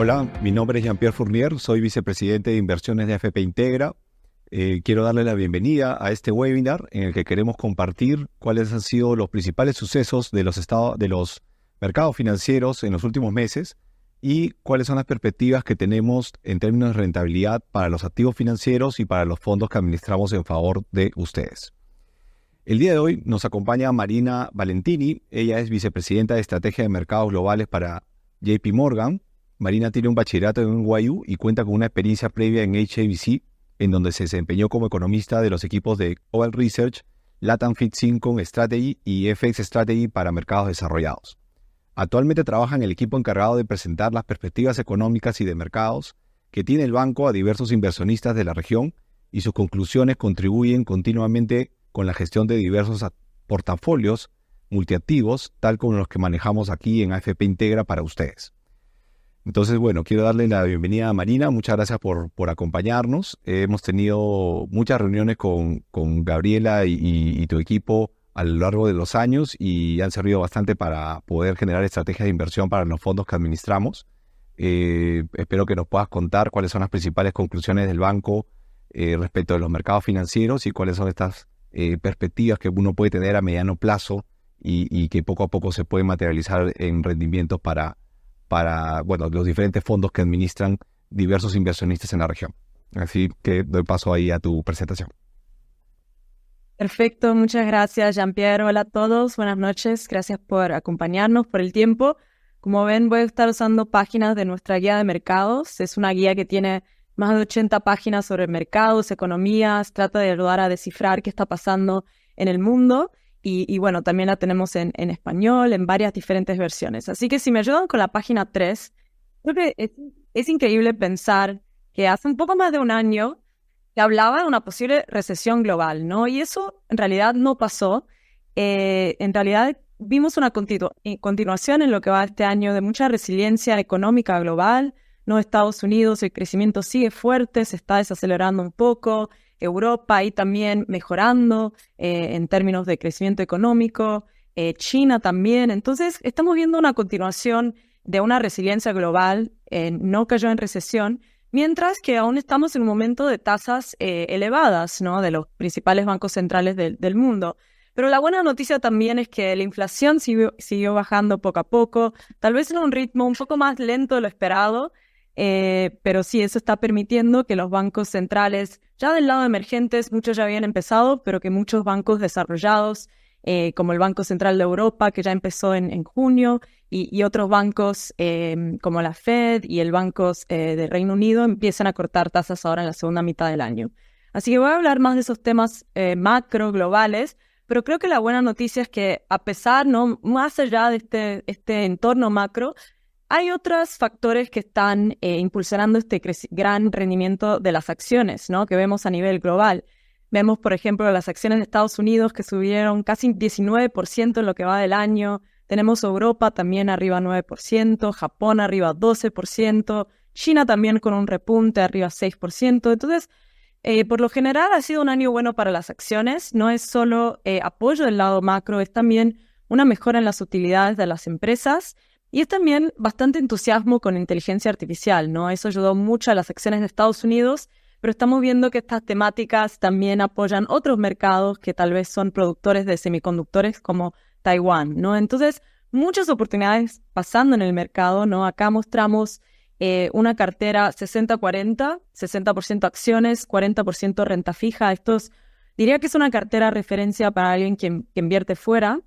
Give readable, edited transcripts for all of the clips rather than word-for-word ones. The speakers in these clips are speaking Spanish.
Hola, mi nombre es Jean-Pierre Fournier, soy vicepresidente de inversiones de AFP Integra. Quiero darle la bienvenida a este webinar en el que queremos compartir cuáles han sido los principales sucesos de los mercados financieros en los últimos meses y cuáles son las perspectivas que tenemos en términos de rentabilidad para los activos financieros y para los fondos que administramos en favor de ustedes. El día de hoy nos acompaña Marina Valentini. Ella es vicepresidenta de Estrategia de Mercados Globales para JP Morgan. Marina tiene un bachillerato en NYU y cuenta con una experiencia previa en HSBC, en donde se desempeñó como economista de los equipos de Global Research, Latam Fixed Income Strategy y FX Strategy para mercados desarrollados. Actualmente trabaja en el equipo encargado de presentar las perspectivas económicas y de mercados que tiene el banco a diversos inversionistas de la región, y sus conclusiones contribuyen continuamente con la gestión de diversos portafolios multiactivos, tal como los que manejamos aquí en AFP Integra para ustedes. Entonces, bueno, quiero darle la bienvenida a Marina. Muchas gracias por acompañarnos. Hemos tenido muchas reuniones con Gabriela y tu equipo a lo largo de los años y han servido bastante para poder generar estrategias de inversión para los fondos que administramos. Espero que nos puedas contar cuáles son las principales conclusiones del banco respecto de los mercados financieros y cuáles son estas perspectivas que uno puede tener a mediano plazo y que poco a poco se pueden materializar en rendimientos para los diferentes fondos que administran diversos inversionistas en la región. Así que doy paso ahí a tu presentación. Perfecto, muchas gracias, Jean-Pierre. Hola a todos, buenas noches. Gracias por acompañarnos, por el tiempo. Como ven, voy a estar usando páginas de nuestra guía de mercados. Es una guía que tiene más de 80 páginas sobre mercados, economías, trata de ayudar a descifrar qué está pasando en el mundo. Y bueno, también la tenemos en español, en varias diferentes versiones. Así que si me ayudan con la página 3, creo que es increíble pensar que hace un poco más de un año se hablaba de una posible recesión global, ¿no? Y eso en realidad no pasó. En realidad vimos una continuación en lo que va este año de mucha resiliencia económica global, ¿no? Estados Unidos, el crecimiento sigue fuerte, se está desacelerando un poco. Europa ahí también mejorando en términos de crecimiento económico, China también. Entonces, estamos viendo una continuación de una resiliencia global, no cayó en recesión, mientras que aún estamos en un momento de tasas elevadas, ¿no? De los principales bancos centrales del mundo. Pero la buena noticia también es que la inflación siguió bajando poco a poco, tal vez en un ritmo un poco más lento de lo esperado, pero sí, eso está permitiendo que los bancos centrales, ya del lado de emergentes, muchos ya habían empezado, pero que muchos bancos desarrollados, como el Banco Central de Europa, que ya empezó en junio, y otros bancos como la Fed y el Banco de Reino Unido, empiezan a cortar tasas ahora en la segunda mitad del año. Así que voy a hablar más de esos temas macro, globales, pero creo que la buena noticia es que a pesar, ¿no?, más allá de este entorno macro, hay otros factores que están impulsando este gran rendimiento de las acciones, ¿no?, que vemos a nivel global. Vemos, por ejemplo, las acciones de Estados Unidos que subieron casi 19% en lo que va del año. Tenemos Europa también arriba 9%, Japón arriba 12%, China también con un repunte arriba 6%. Entonces, por lo general ha sido un año bueno para las acciones. No es solo apoyo del lado macro, es también una mejora en las utilidades de las empresas. Y es también bastante entusiasmo con inteligencia artificial, ¿no? Eso ayudó mucho a las acciones de Estados Unidos, pero estamos viendo que estas temáticas también apoyan otros mercados que tal vez son productores de semiconductores como Taiwán, ¿no? Entonces, muchas oportunidades pasando en el mercado, ¿no? Acá mostramos una cartera 60-40, 60% acciones, 40% renta fija. Diría que es una cartera referencia para alguien que invierte fuera.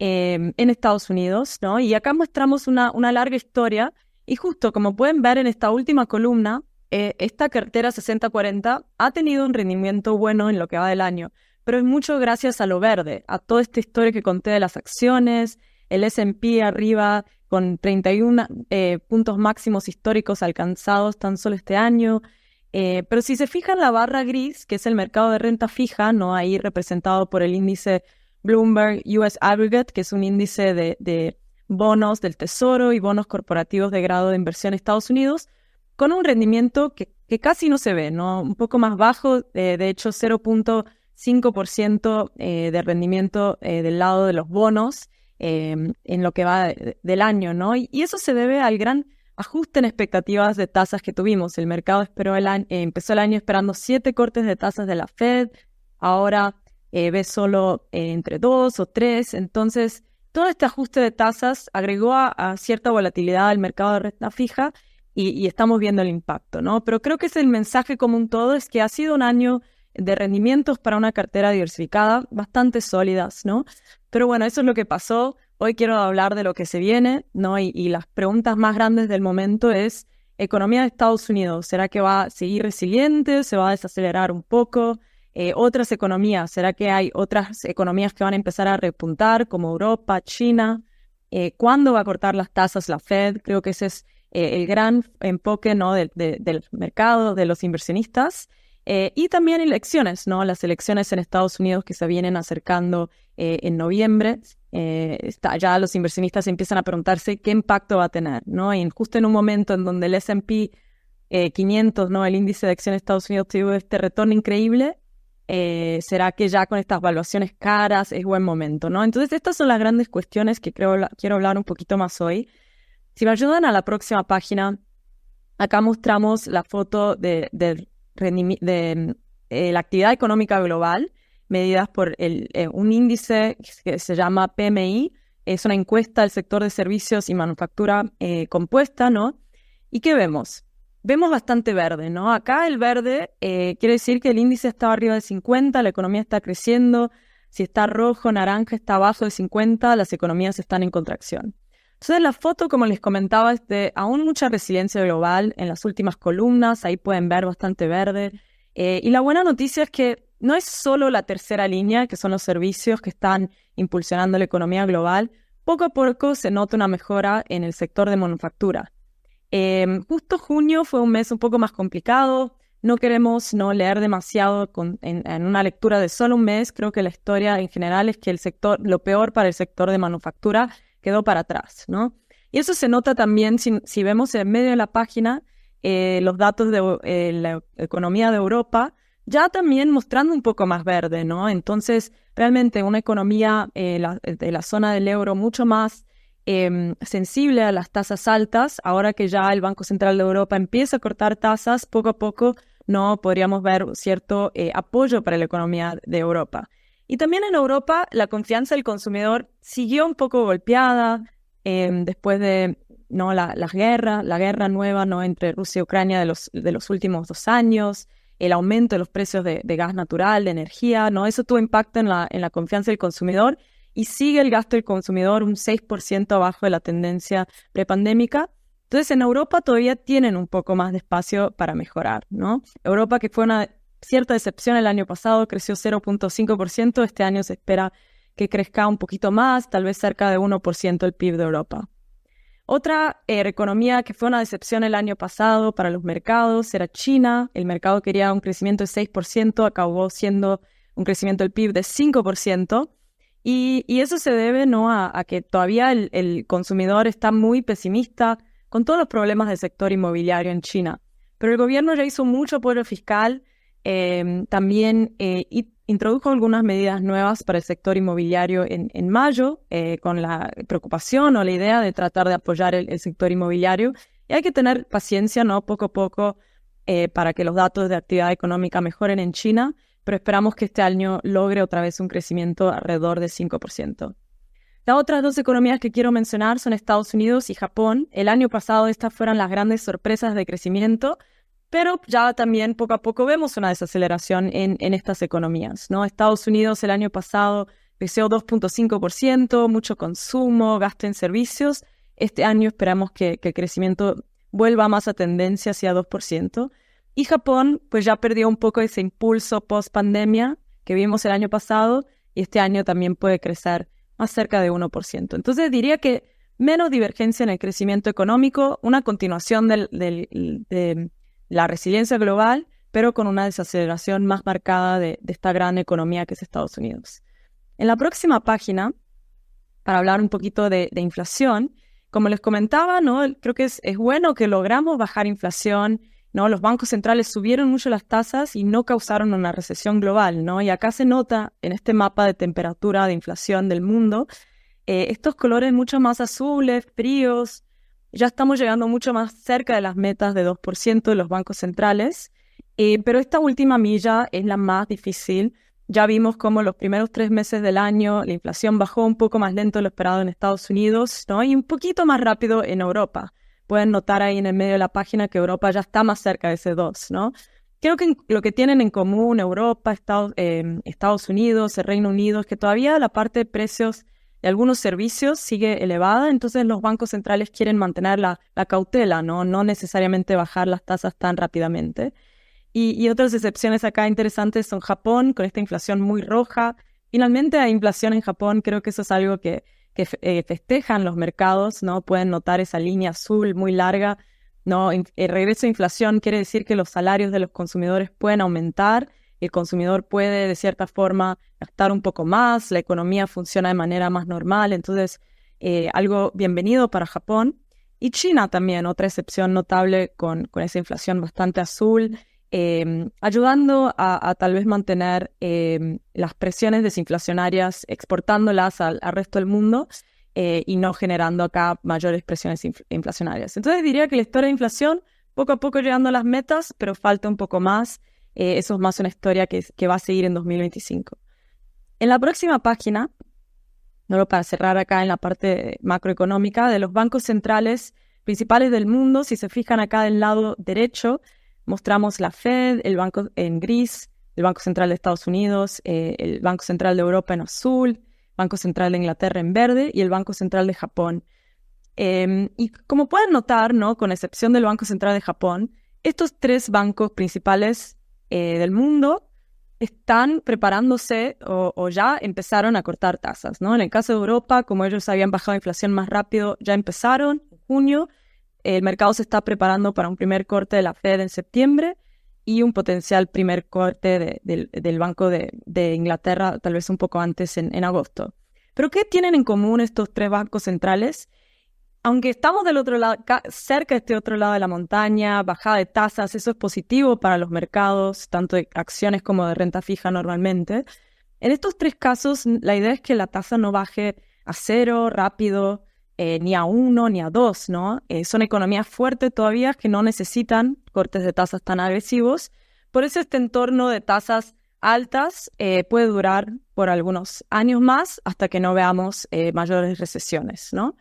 En Estados Unidos, ¿no? Y acá mostramos una larga historia y justo como pueden ver en esta última columna, esta cartera 60-40 ha tenido un rendimiento bueno en lo que va del año, pero es mucho gracias a lo verde, a toda esta historia que conté de las acciones, el S&P arriba con 31 puntos máximos históricos alcanzados tan solo este año. Pero si se fijan la barra gris, que es el mercado de renta fija, ¿no?, ahí representado por el índice Bloomberg US Aggregate, que es un índice de bonos del Tesoro y bonos corporativos de grado de inversión en Estados Unidos, con un rendimiento que casi no se ve, ¿no? Un poco más bajo, de hecho 0.5% de rendimiento del lado de los bonos en lo que va del año, ¿no? Y eso se debe al gran ajusten expectativas de tasas que tuvimos. El mercado empezó el año esperando 7 cortes de tasas de la Fed, ahora ve solo entre 2 o 3. Entonces, todo este ajuste de tasas agregó a cierta volatilidad al mercado de renta fija y estamos viendo el impacto, ¿no? Pero creo que es el mensaje común todo, es que ha sido un año de rendimientos para una cartera diversificada bastante sólidas, ¿no? Pero bueno, eso es lo que pasó. Hoy quiero hablar de lo que se viene, ¿no? Y las preguntas más grandes del momento es, economía de Estados Unidos, ¿será que va a seguir resiliente? ¿Se va a desacelerar un poco? Otras economías, ¿será que hay otras economías que van a empezar a repuntar, como Europa, China? ¿Cuándo va a cortar las tasas la Fed? Creo que ese es el gran enfoque, ¿no? del mercado, de los inversionistas. Y también elecciones, ¿no? Las elecciones en Estados Unidos que se vienen acercando en noviembre. Ya los inversionistas empiezan a preguntarse qué impacto va a tener, ¿no? Y justo en un momento en donde el S&P 500, ¿no? El índice de acción de Estados Unidos tuvo este retorno increíble, ¿será que ya con estas valuaciones caras es buen momento, ¿no? Entonces estas son las grandes cuestiones que quiero hablar un poquito más hoy. Si me ayudan a la próxima página, acá mostramos la foto de la actividad económica global, medidas por un índice que se llama PMI. Es una encuesta del sector de servicios y manufactura compuesta, ¿no? ¿Y qué vemos? Vemos bastante verde, ¿no? Acá el verde quiere decir que el índice está arriba de 50, la economía está creciendo. Si está rojo, naranja, está abajo de 50, las economías están en contracción. Entonces la foto, como les comentaba, es de aún mucha resiliencia global en las últimas columnas. Ahí pueden ver bastante verde. Y la buena noticia es que no es solo la tercera línea, que son los servicios que están impulsionando la economía global. Poco a poco se nota una mejora en el sector de manufactura. Justo junio fue un mes un poco más complicado. No queremos leer demasiado en una lectura de solo un mes. Creo que la historia en general es que lo peor para el sector de manufactura quedó para atrás, ¿no? Y eso se nota también si vemos en medio de la página los datos de la economía de Europa, ya también mostrando un poco más verde, ¿no? Entonces, realmente una economía de la zona del euro mucho más sensible a las tasas altas. Ahora que ya el Banco Central de Europa empieza a cortar tasas, poco a poco no podríamos ver cierto apoyo para la economía de Europa. Y también en Europa la confianza del consumidor siguió un poco golpeada después de la guerra nueva, ¿no? Entre Rusia y Ucrania de los últimos 2 años, el aumento de los precios de gas natural, de energía, ¿no? Eso tuvo impacto en la confianza del consumidor. Y sigue el gasto del consumidor un 6% abajo de la tendencia prepandémica. Entonces, en Europa todavía tienen un poco más de espacio para mejorar, ¿no? Europa, que fue una cierta decepción el año pasado, creció 0.5%. Este año se espera que crezca un poquito más, tal vez cerca de 1% el PIB de Europa. Otra economía que fue una decepción el año pasado para los mercados era China. El mercado quería un crecimiento de 6%, acabó siendo un crecimiento del PIB de 5%. Y eso se debe, ¿no? a que todavía el consumidor está muy pesimista con todos los problemas del sector inmobiliario en China. Pero el gobierno ya hizo mucho apoyo fiscal, también introdujo algunas medidas nuevas para el sector inmobiliario en mayo, con la preocupación o la idea de tratar de apoyar el sector inmobiliario. Y hay que tener paciencia, ¿no? Poco a poco para que los datos de actividad económica mejoren en China, pero esperamos que este año logre otra vez un crecimiento alrededor de 5%. Las otras 2 economías que quiero mencionar son Estados Unidos y Japón. El año pasado estas fueron las grandes sorpresas de crecimiento, pero ya también poco a poco vemos una desaceleración en estas economías, ¿no? Estados Unidos el año pasado creció 2.5%, mucho consumo, gasto en servicios. Este año esperamos que el crecimiento vuelva más a tendencia hacia 2%. Y Japón, pues ya perdió un poco ese impulso post-pandemia que vimos el año pasado y este año también puede crecer más cerca de 1%. Entonces diría que menos divergencia en el crecimiento económico, una continuación de la resiliencia global, pero con una desaceleración más marcada de esta gran economía que es Estados Unidos. En la próxima página, para hablar un poquito de inflación, como les comentaba, ¿no? Creo que es bueno que logramos bajar inflación, ¿no? Los bancos centrales subieron mucho las tasas y no causaron una recesión global, ¿no? Y acá se nota en este mapa de temperatura de inflación del mundo estos colores mucho más azules, fríos, Ya estamos llegando mucho más cerca de las metas de 2% de los bancos centrales, pero esta última milla es la más difícil. Ya vimos cómo los primeros 3 meses del año la inflación bajó un poco más lento de lo esperado en Estados Unidos, ¿no? Y un poquito más rápido en Europa. Pueden notar ahí en el medio de la página que Europa ya está más cerca de ese 2, ¿no? Creo que lo que tienen en común Europa, Estados Unidos, el Reino Unido, es que todavía la parte de precios de algunos servicios sigue elevada, entonces los bancos centrales quieren mantener la cautela, ¿no? No necesariamente bajar las tasas tan rápidamente. Y otras excepciones acá interesantes son Japón, con esta inflación muy roja. Finalmente hay inflación en Japón, creo que eso es algo que festejan los mercados, ¿no? Pueden notar esa línea azul muy larga, ¿no? El regreso de inflación quiere decir que los salarios de los consumidores pueden aumentar, el consumidor puede de cierta forma gastar un poco más, la economía funciona de manera más normal, entonces algo bienvenido para Japón. Y China también, otra excepción notable con esa inflación bastante azul, ayudando a tal vez mantener las presiones desinflacionarias, exportándolas al resto del mundo y no generando acá mayores presiones inflacionarias. Entonces diría que la historia de inflación, poco a poco llegando a las metas, pero falta un poco más. Eso es más una historia que va a seguir en 2025. En la próxima página, no para cerrar acá en la parte macroeconómica, de los bancos centrales principales del mundo, si se fijan acá del lado derecho, mostramos la Fed, el banco en gris, el Banco Central de Estados Unidos, el Banco Central de Europa en azul, Banco Central de Inglaterra en verde y el Banco Central de Japón. Y como pueden notar, ¿no? Con excepción del Banco Central de Japón, estos 3 bancos principales del mundo están preparándose o ya empezaron a cortar tasas, ¿no? En el caso de Europa, como ellos habían bajado la inflación más rápido, ya empezaron en junio. El mercado se está preparando para un primer corte de la Fed en septiembre y un potencial primer corte del Banco de Inglaterra, tal vez un poco antes en agosto. ¿Pero qué tienen en común estos 3 bancos centrales? Aunque estamos del otro lado, cerca de este otro lado de la montaña, bajada de tasas, eso es positivo para los mercados, tanto de acciones como de renta fija normalmente. En estos 3 casos, la idea es que la tasa no baje a 0 rápido, ni a 1 ni a 2, ¿no? Son economías fuertes todavía que no necesitan cortes de tasas tan agresivos. Por eso este entorno de tasas altas puede durar por algunos años más hasta que no veamos mayores recesiones, ¿no?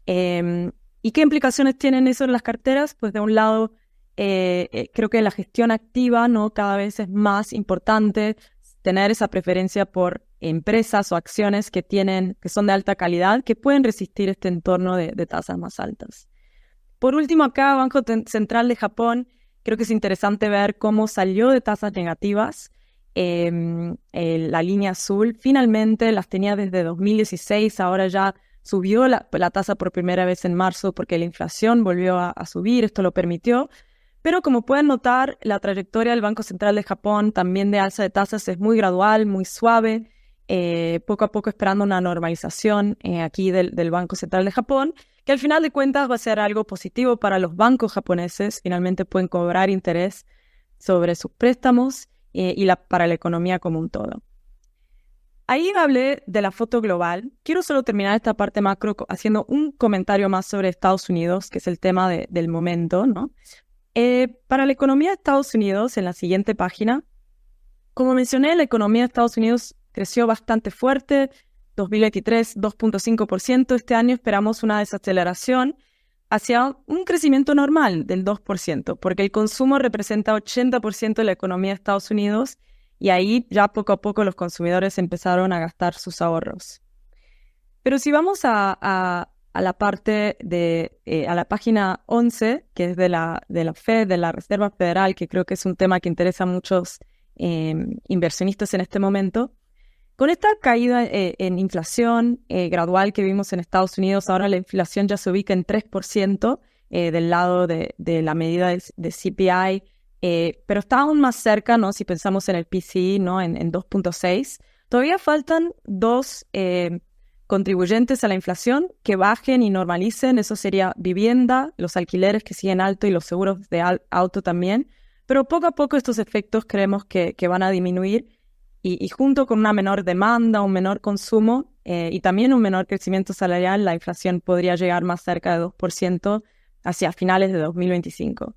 ¿Y qué implicaciones tienen eso en las carteras? Pues de un lado, creo que la gestión activa, ¿no? Cada vez es más importante tener esa preferencia por empresas o acciones que son de alta calidad, que pueden resistir este entorno de tasas más altas. Por último, acá, Banco Central de Japón, creo que es interesante ver cómo salió de tasas negativas. La línea azul, finalmente las tenía desde 2016, ahora ya subió la tasa por primera vez en marzo porque la inflación volvió a subir, esto lo permitió. Pero como pueden notar, la trayectoria del Banco Central de Japón también de alza de tasas es muy gradual, muy suave, poco a poco esperando una normalización aquí del Banco Central de Japón, que al final de cuentas va a ser algo positivo para los bancos japoneses, finalmente pueden cobrar interés sobre sus préstamos para la economía como un todo. Ahí hablé de la foto global. Quiero solo terminar esta parte macro haciendo un comentario más sobre Estados Unidos, que es el tema del momento, ¿no? Para la economía de Estados Unidos, en la siguiente página, como mencioné, la economía de Estados Unidos creció bastante fuerte, 2023 2.5%, este año esperamos una desaceleración hacia un crecimiento normal del 2%, porque el consumo representa 80% de la economía de Estados Unidos y ahí ya poco a poco los consumidores empezaron a gastar sus ahorros. Pero si vamos a la parte a la página 11, que es de la Fed, de la Reserva Federal, que creo que es un tema que interesa a muchos inversionistas en este momento. Con esta caída en inflación gradual que vimos en Estados Unidos, ahora la inflación ya se ubica en 3% del lado de la medida de CPI, pero está aún más cerca, ¿no? Si pensamos en el PCE, ¿no? En 2.6. Todavía faltan 2 contribuyentes a la inflación que bajen y normalicen. Eso sería vivienda, los alquileres que siguen alto y los seguros de auto también. Pero poco a poco estos efectos creemos que van a disminuir y junto con una menor demanda, un menor consumo y también un menor crecimiento salarial, la inflación podría llegar más cerca de 2% hacia finales de 2025.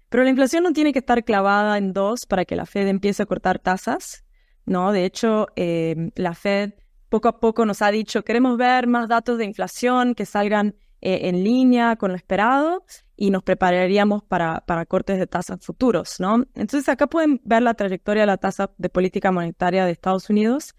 Pero la inflación no tiene que estar clavada en 2 para que la Fed empiece a cortar tasas, ¿no? De hecho, la Fed poco a poco nos ha dicho, queremos ver más datos de inflación que salgan en línea con lo esperado y nos prepararíamos para cortes de tasas futuros, ¿no? Entonces acá pueden ver la trayectoria de la tasa de política monetaria de Estados Unidos.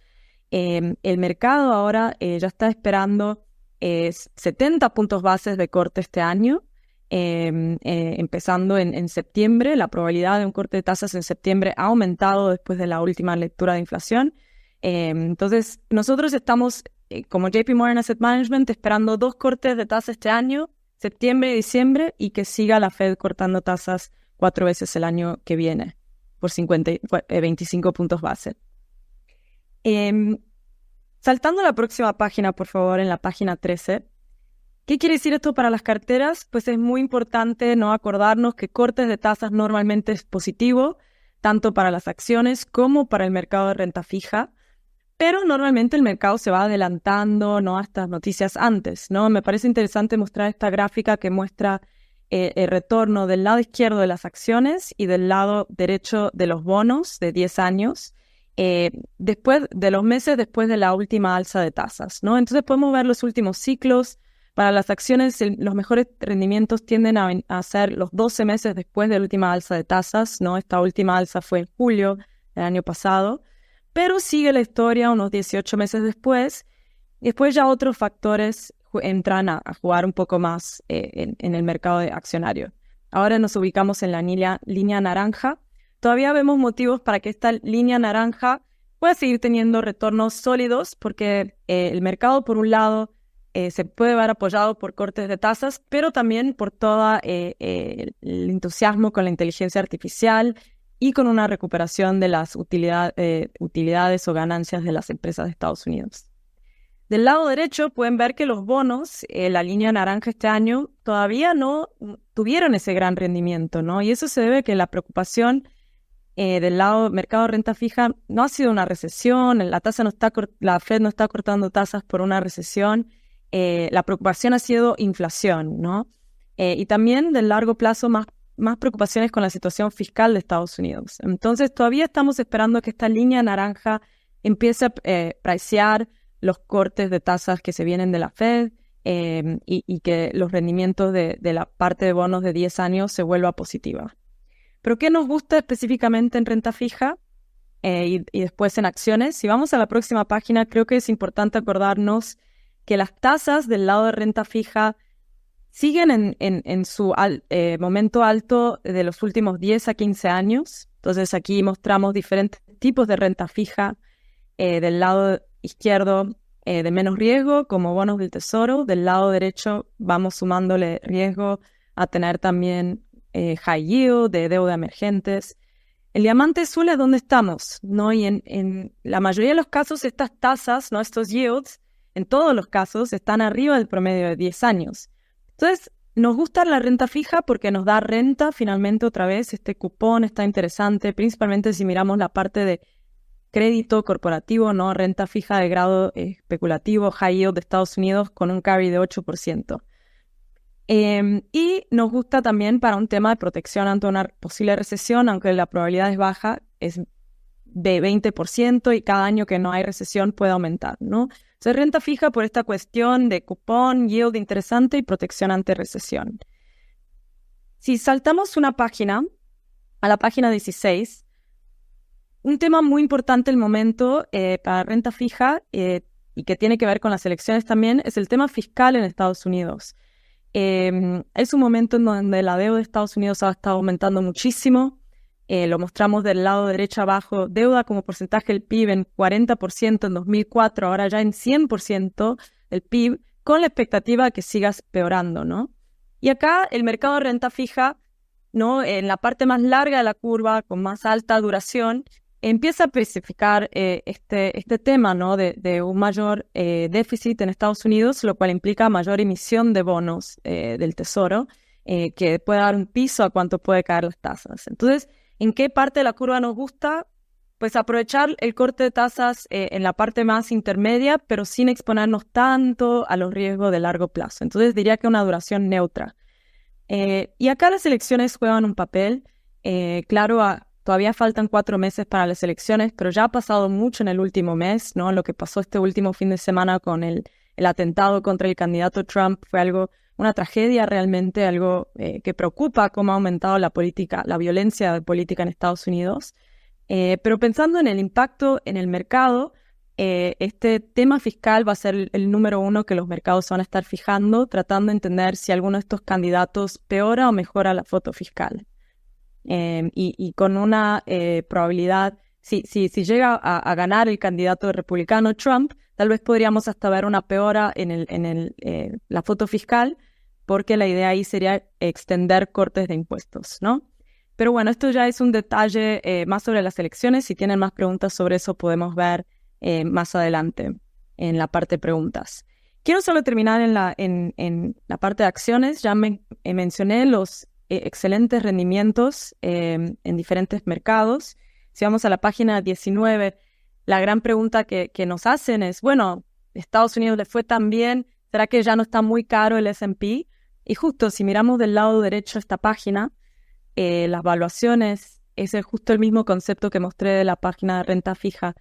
El mercado ahora ya está esperando 70 puntos bases de corte este año, empezando en septiembre. La probabilidad de un corte de tasas en septiembre ha aumentado después de la última lectura de inflación. Entonces, nosotros estamos, como JP Morgan Asset Management, esperando 2 cortes de tasas este año, septiembre y diciembre, y que siga la Fed cortando tasas 4 veces el año que viene, por 25 puntos base. Saltando a la próxima página, por favor, en la página 13. ¿Qué quiere decir esto para las carteras? Pues es muy importante no acordarnos que cortes de tasas normalmente es positivo, tanto para las acciones como para el mercado de renta fija, pero normalmente el mercado se va adelantando, ¿no?, a estas noticias antes, ¿no? Me parece interesante mostrar esta gráfica que muestra el retorno del lado izquierdo de las acciones y del lado derecho de los bonos de 10 años, después de los meses después de la última alza de tasas, ¿no? Entonces podemos ver los últimos ciclos. Para las acciones, los mejores rendimientos tienden a ser los 12 meses después de la última alza de tasas, ¿no? Esta última alza fue en julio del año pasado, pero sigue la historia unos 18 meses después. Después ya otros factores entran a jugar un poco más en el mercado de accionario. Ahora nos ubicamos en la línea naranja. Todavía vemos motivos para que esta línea naranja pueda seguir teniendo retornos sólidos, porque el mercado, por un lado, se puede ver apoyado por cortes de tasas, pero también por todo el entusiasmo con la inteligencia artificial y con una recuperación de las utilidades o ganancias de las empresas de Estados Unidos. Del lado derecho pueden ver que los bonos, la línea naranja este año, todavía no tuvieron ese gran rendimiento, ¿no? Y eso se debe a que la preocupación del lado mercado de renta fija no ha sido una recesión, la Fed no está cortando tasas por una recesión. La preocupación ha sido inflación, ¿no? Y también del largo plazo más preocupaciones con la situación fiscal de Estados Unidos. Entonces todavía estamos esperando que esta línea naranja empiece a pricear los cortes de tasas que se vienen de la Fed y que los rendimientos de la parte de bonos de 10 años se vuelva positiva. ¿Pero qué nos gusta específicamente en renta fija y después en acciones? Si vamos a la próxima página, creo que es importante acordarnos que las tasas del lado de renta fija siguen en su momento alto de los últimos 10 a 15 años. Entonces aquí mostramos diferentes tipos de renta fija. Del lado izquierdo de menos riesgo, como bonos del tesoro. Del lado derecho vamos sumándole riesgo a tener también high yield, de deuda emergentes. El diamante azul es donde estamos, ¿no? Y en la mayoría de los casos estas tasas, ¿no?, estos yields, en todos los casos, están arriba del promedio de 10 años. Entonces, nos gusta la renta fija porque nos da renta finalmente otra vez. Este cupón está interesante, principalmente si miramos la parte de crédito corporativo, ¿no? Renta fija de grado especulativo, high yield de Estados Unidos con un carry de 8%. Y nos gusta también para un tema de protección ante una posible recesión, aunque la probabilidad es baja, es de 20% y cada año que no hay recesión puede aumentar, ¿no? Entonces, renta fija por esta cuestión de cupón, yield interesante y protección ante recesión. Si saltamos una página, a la página 16, un tema muy importante el momento para renta fija y que tiene que ver con las elecciones también es el tema fiscal en Estados Unidos. Es un momento en donde la deuda de Estados Unidos ha estado aumentando muchísimo. Lo mostramos del lado derecho abajo, deuda como porcentaje del PIB en 40% en 2004, ahora ya en 100% del PIB, con la expectativa de que siga empeorando, ¿no? Y acá el mercado de renta fija, ¿no?, en la parte más larga de la curva, con más alta duración, empieza a especificar este tema, ¿no?, de un mayor déficit en Estados Unidos, lo cual implica mayor emisión de bonos del tesoro, que puede dar un piso a cuánto puede caer las tasas. Entonces, ¿en qué parte de la curva nos gusta? pues aprovechar el corte de tasas en la parte más intermedia, pero sin exponernos tanto a los riesgos de largo plazo. Entonces diría que una duración neutra. Y acá las elecciones juegan un papel. Claro, todavía faltan 4 meses para las elecciones, pero ya ha pasado mucho en el último mes, ¿no? Lo que pasó este último fin de semana con el atentado contra el candidato Trump fue una tragedia realmente, algo que preocupa cómo ha aumentado la violencia política en Estados Unidos. Pero pensando en el impacto en el mercado, este tema fiscal va a ser el número 1 que los mercados van a estar fijando, tratando de entender si alguno de estos candidatos peora o mejora la foto fiscal. Y con una probabilidad, si llega a ganar el candidato republicano Trump, tal vez podríamos hasta ver una peora en la foto fiscal, porque la idea ahí sería extender cortes de impuestos, ¿no? Pero bueno, esto ya es un detalle más sobre las elecciones. Si tienen más preguntas sobre eso, podemos ver más adelante en la parte de preguntas. Quiero solo terminar en la parte de acciones. Ya mencioné los excelentes rendimientos en diferentes mercados. Si vamos a la página 19, la gran pregunta que nos hacen es, bueno, Estados Unidos le fue tan bien, ¿será que ya no está muy caro el S&P? Y justo si miramos del lado derecho esta página, las valuaciones, ese es justo el mismo concepto que mostré de la página de renta fija.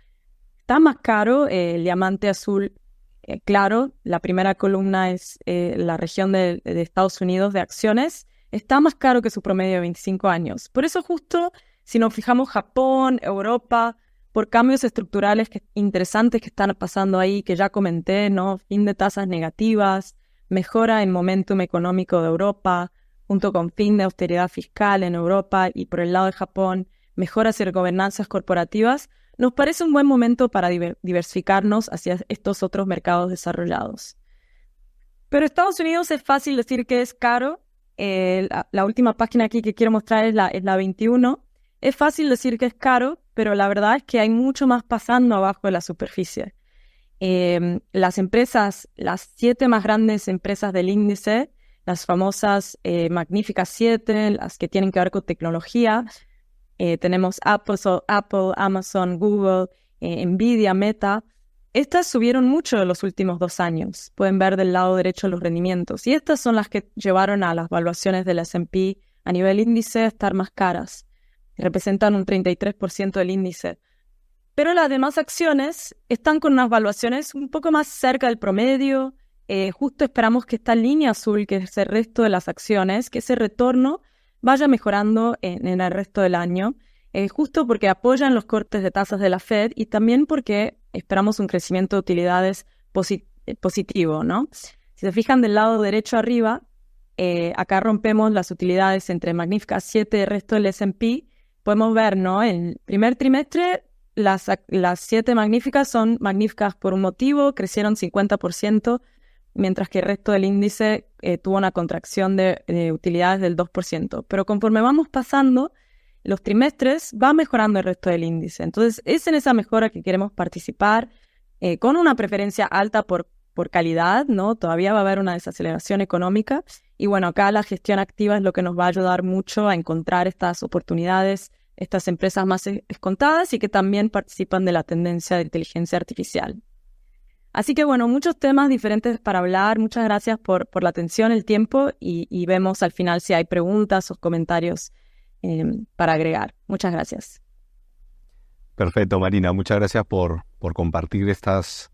Está más caro el diamante azul claro, la primera columna es la región de Estados Unidos de acciones, está más caro que su promedio de 25 años. Por eso justo si nos fijamos Japón, Europa, por cambios estructurales interesantes que están pasando ahí, que ya comenté, ¿no? Fin de tasas negativas, mejora en momentum económico de Europa, junto con fin de austeridad fiscal en Europa y por el lado de Japón, mejoras en gobernanzas corporativas, nos parece un buen momento para diversificarnos hacia estos otros mercados desarrollados. Pero Estados Unidos es fácil decir que es caro. La última página aquí que quiero mostrar es la 21. Es fácil decir que es caro, pero la verdad es que hay mucho más pasando abajo de la superficie. Las empresas, las 7 más grandes empresas del índice, las famosas Magníficas 7, las que tienen que ver con tecnología, tenemos Apple, Amazon, Google, Nvidia, Meta. Estas subieron mucho en los últimos 2 años. Pueden ver del lado derecho los rendimientos. Y estas son las que llevaron a las valuaciones del S&P a nivel índice a estar más caras. Representan un 33% del índice. Pero las demás acciones están con unas valuaciones un poco más cerca del promedio. Justo esperamos que esta línea azul, que es el resto de las acciones, que ese retorno vaya mejorando en el resto del año, justo porque apoyan los cortes de tasas de la Fed y también porque esperamos un crecimiento de utilidades positivo, ¿no? Si se fijan del lado derecho arriba, acá rompemos las utilidades entre Magníficas 7 y el resto del S&P. Podemos ver, ¿no? En el primer trimestre, las 7 magníficas son magníficas por un motivo, crecieron 50%, mientras que el resto del índice tuvo una contracción de utilidades del 2%. Pero conforme vamos pasando los trimestres, va mejorando el resto del índice. Entonces, es en esa mejora que queremos participar, con una preferencia alta por calidad, ¿no? Todavía va a haber una desaceleración económica. Y bueno, acá la gestión activa es lo que nos va a ayudar mucho a encontrar estas oportunidades, estas empresas más descontadas y que también participan de la tendencia de inteligencia artificial. Así que bueno, muchos temas diferentes para hablar. Muchas gracias por la atención, el tiempo y vemos al final si hay preguntas o comentarios para agregar. Muchas gracias. Perfecto, Marina. Muchas gracias por compartir estas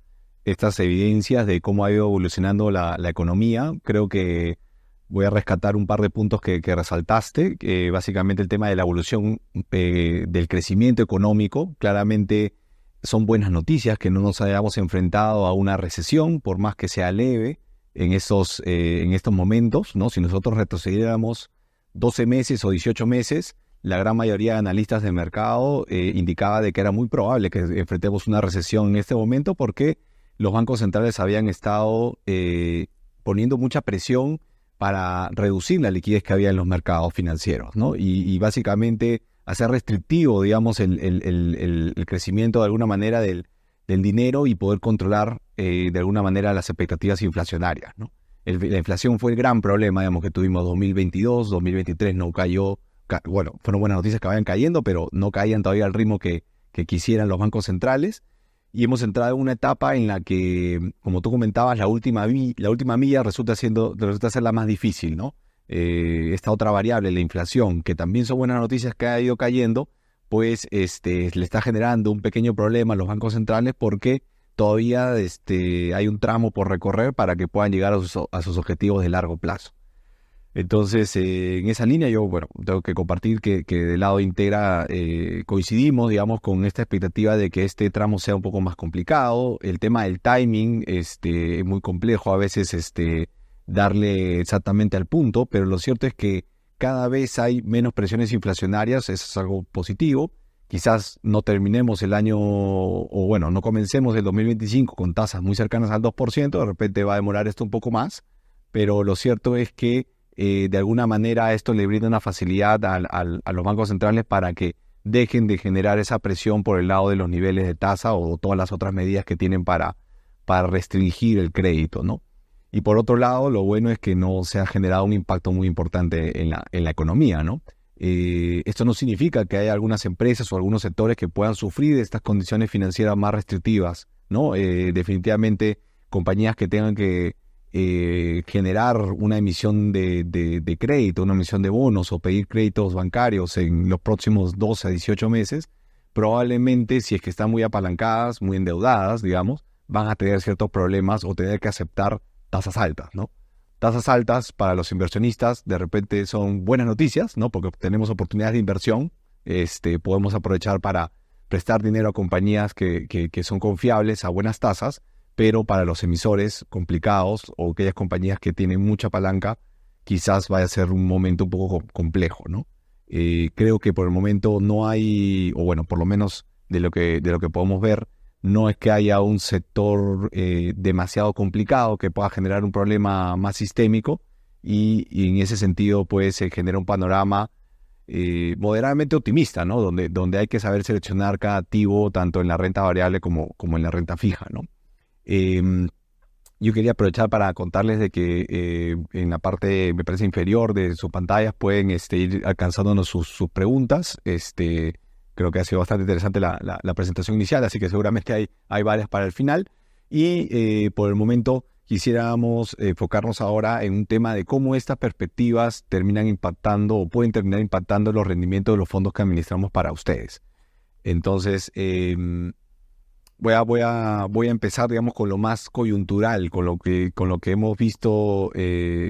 evidencias de cómo ha ido evolucionando la economía. Creo que voy a rescatar un par de puntos que resaltaste, básicamente el tema de la evolución del crecimiento económico. Claramente son buenas noticias que no nos hayamos enfrentado a una recesión, por más que sea leve en estos momentos, ¿no? Si nosotros retrocediéramos 12 meses o 18 meses, la gran mayoría de analistas de mercado indicaba de que era muy probable que enfrentemos una recesión en este momento porque los bancos centrales habían estado poniendo mucha presión para reducir la liquidez que había en los mercados financieros, ¿no? Y básicamente hacer restrictivo, digamos, el crecimiento de alguna manera del dinero y poder controlar de alguna manera las expectativas inflacionarias, ¿no? La inflación fue el gran problema, digamos, que tuvimos 2022, 2023 no cayó, bueno, fueron buenas noticias que vayan cayendo, pero no caían todavía al ritmo que que quisieran los bancos centrales, y hemos entrado en una etapa en la que, como tú comentabas, la última milla resulta ser la más difícil, ¿no? Esta otra variable, la inflación, que también son buenas noticias que ha ido cayendo, pues le está generando un pequeño problema a los bancos centrales porque todavía hay un tramo por recorrer para que puedan llegar a sus objetivos de largo plazo. Entonces, en esa línea yo, bueno, tengo que compartir que del lado de Integra coincidimos, digamos, con esta expectativa de que este tramo sea un poco más complicado. El tema del timing es muy complejo a veces darle exactamente al punto, pero lo cierto es que cada vez hay menos presiones inflacionarias, eso es algo positivo. Quizás no terminemos el año, o bueno, no comencemos el 2025 con tasas muy cercanas al 2%, de repente va a demorar esto un poco más, pero lo cierto es que de alguna manera esto le brinda una facilidad a los bancos centrales para que dejen de generar esa presión por el lado de los niveles de tasa o todas las otras medidas que tienen para restringir el crédito, ¿no? Y por otro lado, lo bueno es que no se ha generado un impacto muy importante en la economía, ¿no? Esto no significa que haya algunas empresas o algunos sectores que puedan sufrir de estas condiciones financieras más restrictivas, ¿no? Definitivamente compañías que tengan que generar una emisión de crédito, una emisión de bonos o pedir créditos bancarios en los próximos 12 a 18 meses, probablemente si es que están muy apalancadas, muy endeudadas, digamos, van a tener ciertos problemas o tener que aceptar tasas altas, ¿no? Tasas altas para los inversionistas de repente son buenas noticias, ¿no? Porque tenemos oportunidades de inversión, podemos aprovechar para prestar dinero a compañías que son confiables a buenas tasas, pero para los emisores complicados o aquellas compañías que tienen mucha palanca, quizás vaya a ser un momento un poco complejo, ¿no? Creo que por el momento no hay, o bueno, por lo menos de lo que podemos ver, no es que haya un sector demasiado complicado que pueda generar un problema más sistémico y en ese sentido pues se genera un panorama moderadamente optimista, ¿no? Donde hay que saber seleccionar cada activo tanto en la renta variable como en la renta fija, ¿no? Yo quería aprovechar para contarles de que en la parte, me parece, inferior de sus pantallas pueden ir alcanzándonos sus preguntas. Creo que ha sido bastante interesante la presentación inicial, así que seguramente hay varias para el final. Y por el momento quisiéramos enfocarnos ahora en un tema de cómo estas perspectivas terminan impactando o pueden terminar impactando los rendimientos de los fondos que administramos para ustedes. Entonces, voy a empezar, digamos, con lo más coyuntural, con lo que hemos visto,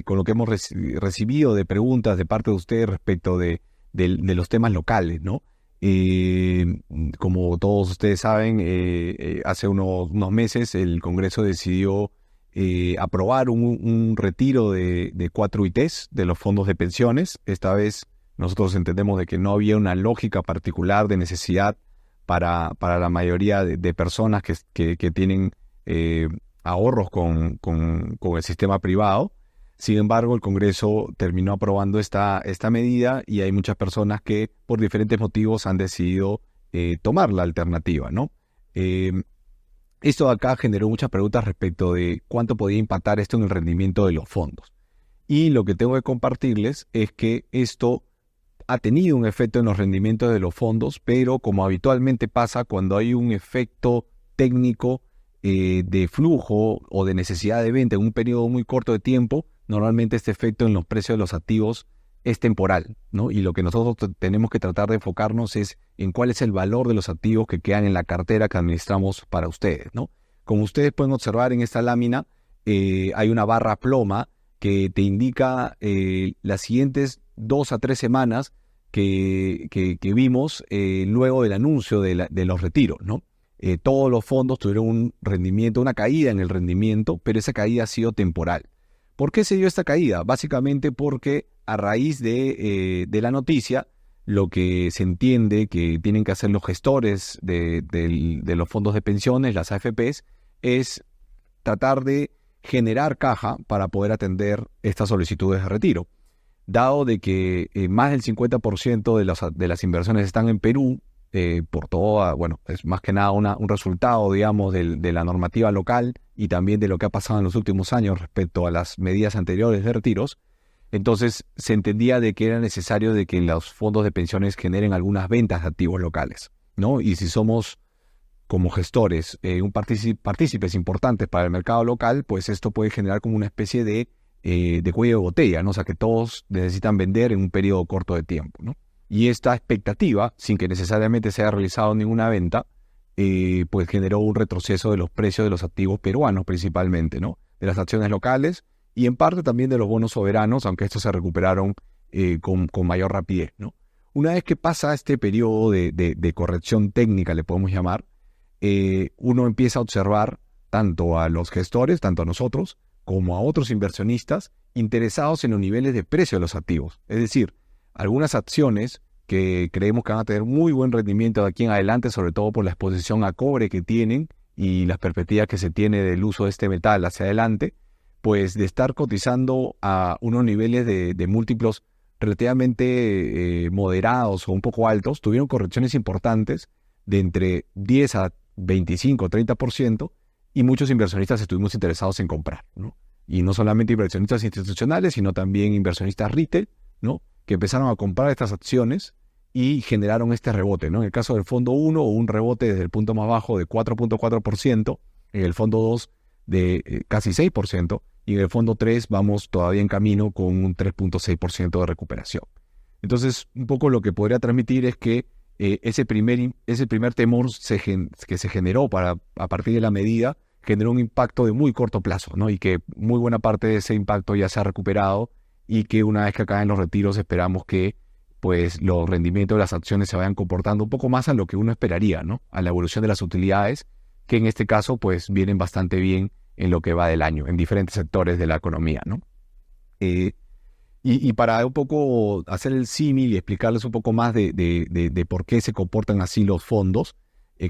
con lo que hemos recibido de preguntas de parte de ustedes respecto de los temas locales, ¿no? Como todos ustedes saben, hace unos meses el Congreso decidió aprobar un retiro de 4 ITs de los fondos de pensiones. Esta vez nosotros entendemos de que no había una lógica particular de necesidad para la mayoría de personas que tienen ahorros con el sistema privado. Sin embargo, el Congreso terminó aprobando esta medida y hay muchas personas que por diferentes motivos han decidido tomar la alternativa, ¿no? Esto de acá generó muchas preguntas respecto de cuánto podía impactar esto en el rendimiento de los fondos. Y lo que tengo que compartirles es que esto ha tenido un efecto en los rendimientos de los fondos, pero como habitualmente pasa cuando hay un efecto técnico de flujo o de necesidad de venta en un periodo muy corto de tiempo, normalmente este efecto en los precios de los activos es temporal, ¿no? Y lo que nosotros tenemos que tratar de enfocarnos es en cuál es el valor de los activos que quedan en la cartera que administramos para ustedes, ¿no? Como ustedes pueden observar en esta lámina, hay una barra ploma que te indica las siguientes 2 a 3 semanas que vimos luego del anuncio de los retiros, ¿no? Todos los fondos tuvieron un rendimiento, una caída en el rendimiento, pero esa caída ha sido temporal. ¿Por qué se dio esta caída? Básicamente porque a raíz de la noticia, lo que se entiende que tienen que hacer los gestores de los fondos de pensiones, las AFPs, es tratar de generar caja para poder atender estas solicitudes de retiro. Dado de que más del 50% de las inversiones están en Perú, por todo, bueno, es más que nada un resultado, digamos, de la normativa local y también de lo que ha pasado en los últimos años respecto a las medidas anteriores de retiros. Entonces se entendía de que era necesario de que los fondos de pensiones generen algunas ventas de activos locales. ¿no? Y si somos como gestores partícipes importantes para el mercado local, pues esto puede generar como una especie de cuello de botella, ¿no? O sea, que todos necesitan vender en un periodo corto de tiempo, ¿no? Y esta expectativa, sin que necesariamente se haya realizado ninguna venta, pues generó un retroceso de los precios de los activos peruanos principalmente, ¿no? De las acciones locales y en parte también de los bonos soberanos, aunque estos se recuperaron con mayor rapidez, ¿no? Una vez que pasa este periodo de corrección técnica, le podemos llamar, uno empieza a observar tanto a los gestores, tanto a nosotros, como a otros inversionistas interesados en los niveles de precio de los activos. Es decir, algunas acciones que creemos que van a tener muy buen rendimiento de aquí en adelante, sobre todo por la exposición a cobre que tienen y las perspectivas que se tiene del uso de este metal hacia adelante, pues de estar cotizando a unos niveles de múltiplos relativamente moderados o un poco altos, tuvieron correcciones importantes de entre 10 a 25, 30%, y muchos inversionistas estuvimos interesados en comprar, ¿no? Y no solamente inversionistas institucionales, sino también inversionistas retail, ¿no? Que empezaron a comprar estas acciones y generaron este rebote, ¿no? En el caso del fondo 1, un rebote desde el punto más bajo de 4.4%, en el fondo 2 de casi 6%, y en el fondo 3 vamos todavía en camino con un 3.6% de recuperación. Entonces, un poco lo que podría transmitir es que ese primer temor que se generó a partir de la medida generó un impacto de muy corto plazo, ¿no? Y que muy buena parte de ese impacto ya se ha recuperado y que una vez que acaben los retiros esperamos que pues los rendimientos de las acciones se vayan comportando un poco más a lo que uno esperaría, ¿no? A la evolución de las utilidades, que en este caso pues vienen bastante bien en lo que va del año, en diferentes sectores de la economía, ¿no? Y para un poco hacer el símil y explicarles un poco más de por qué se comportan así los fondos,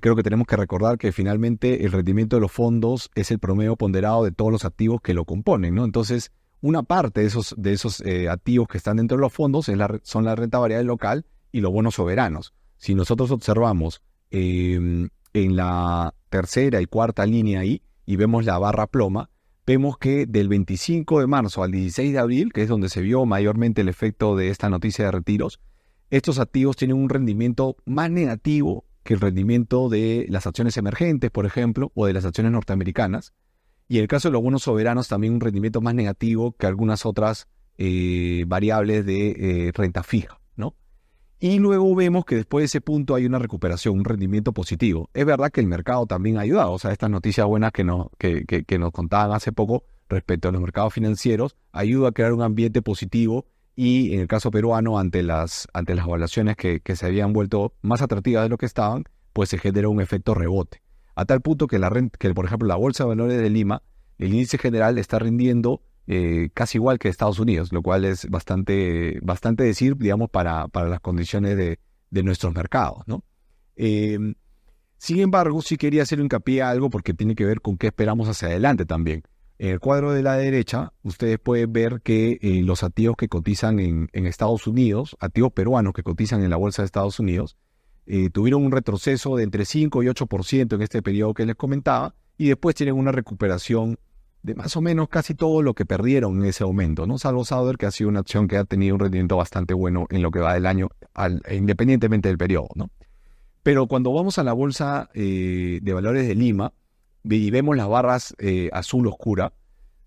creo que tenemos que recordar que finalmente el rendimiento de los fondos es el promedio ponderado de todos los activos que lo componen, ¿no? Entonces, una parte de esos activos que están dentro de los fondos son la renta variable local y los bonos soberanos. Si nosotros observamos en la tercera y cuarta línea ahí y vemos la barra ploma, vemos que del 25 de marzo al 16 de abril, que es donde se vio mayormente el efecto de esta noticia de retiros, estos activos tienen un rendimiento más negativo que el rendimiento de las acciones emergentes, por ejemplo, o de las acciones norteamericanas. Y en el caso de los bonos soberanos, también un rendimiento más negativo que algunas otras variables de renta fija, ¿no? Y luego vemos que después de ese punto hay una recuperación, un rendimiento positivo. Es verdad que el mercado también ha ayudado. O sea, estas noticias buenas que nos contaban hace poco respecto a los mercados financieros ayuda a crear un ambiente positivo y en el caso peruano, ante las evaluaciones que se habían vuelto más atractivas de lo que estaban, pues se generó un efecto rebote. A tal punto que, por ejemplo, la Bolsa de Valores de Lima, el índice general está rindiendo casi igual que Estados Unidos, lo cual es bastante decir, digamos, para las condiciones de nuestros mercados, ¿no? Sin embargo, sí quería hacer hincapié a algo porque tiene que ver con qué esperamos hacia adelante también. En el cuadro de la derecha, ustedes pueden ver que los activos que cotizan en Estados Unidos, activos peruanos que cotizan en la Bolsa de Estados Unidos, tuvieron un retroceso de entre 5 y 8% en este periodo que les comentaba, y después tienen una recuperación de más o menos casi todo lo que perdieron en ese momento, ¿no? Salvo Sauder, que ha sido una acción que ha tenido un rendimiento bastante bueno en lo que va del año, independientemente del periodo, ¿no? Pero cuando vamos a la Bolsa de Valores de Lima y vemos las barras azul oscura,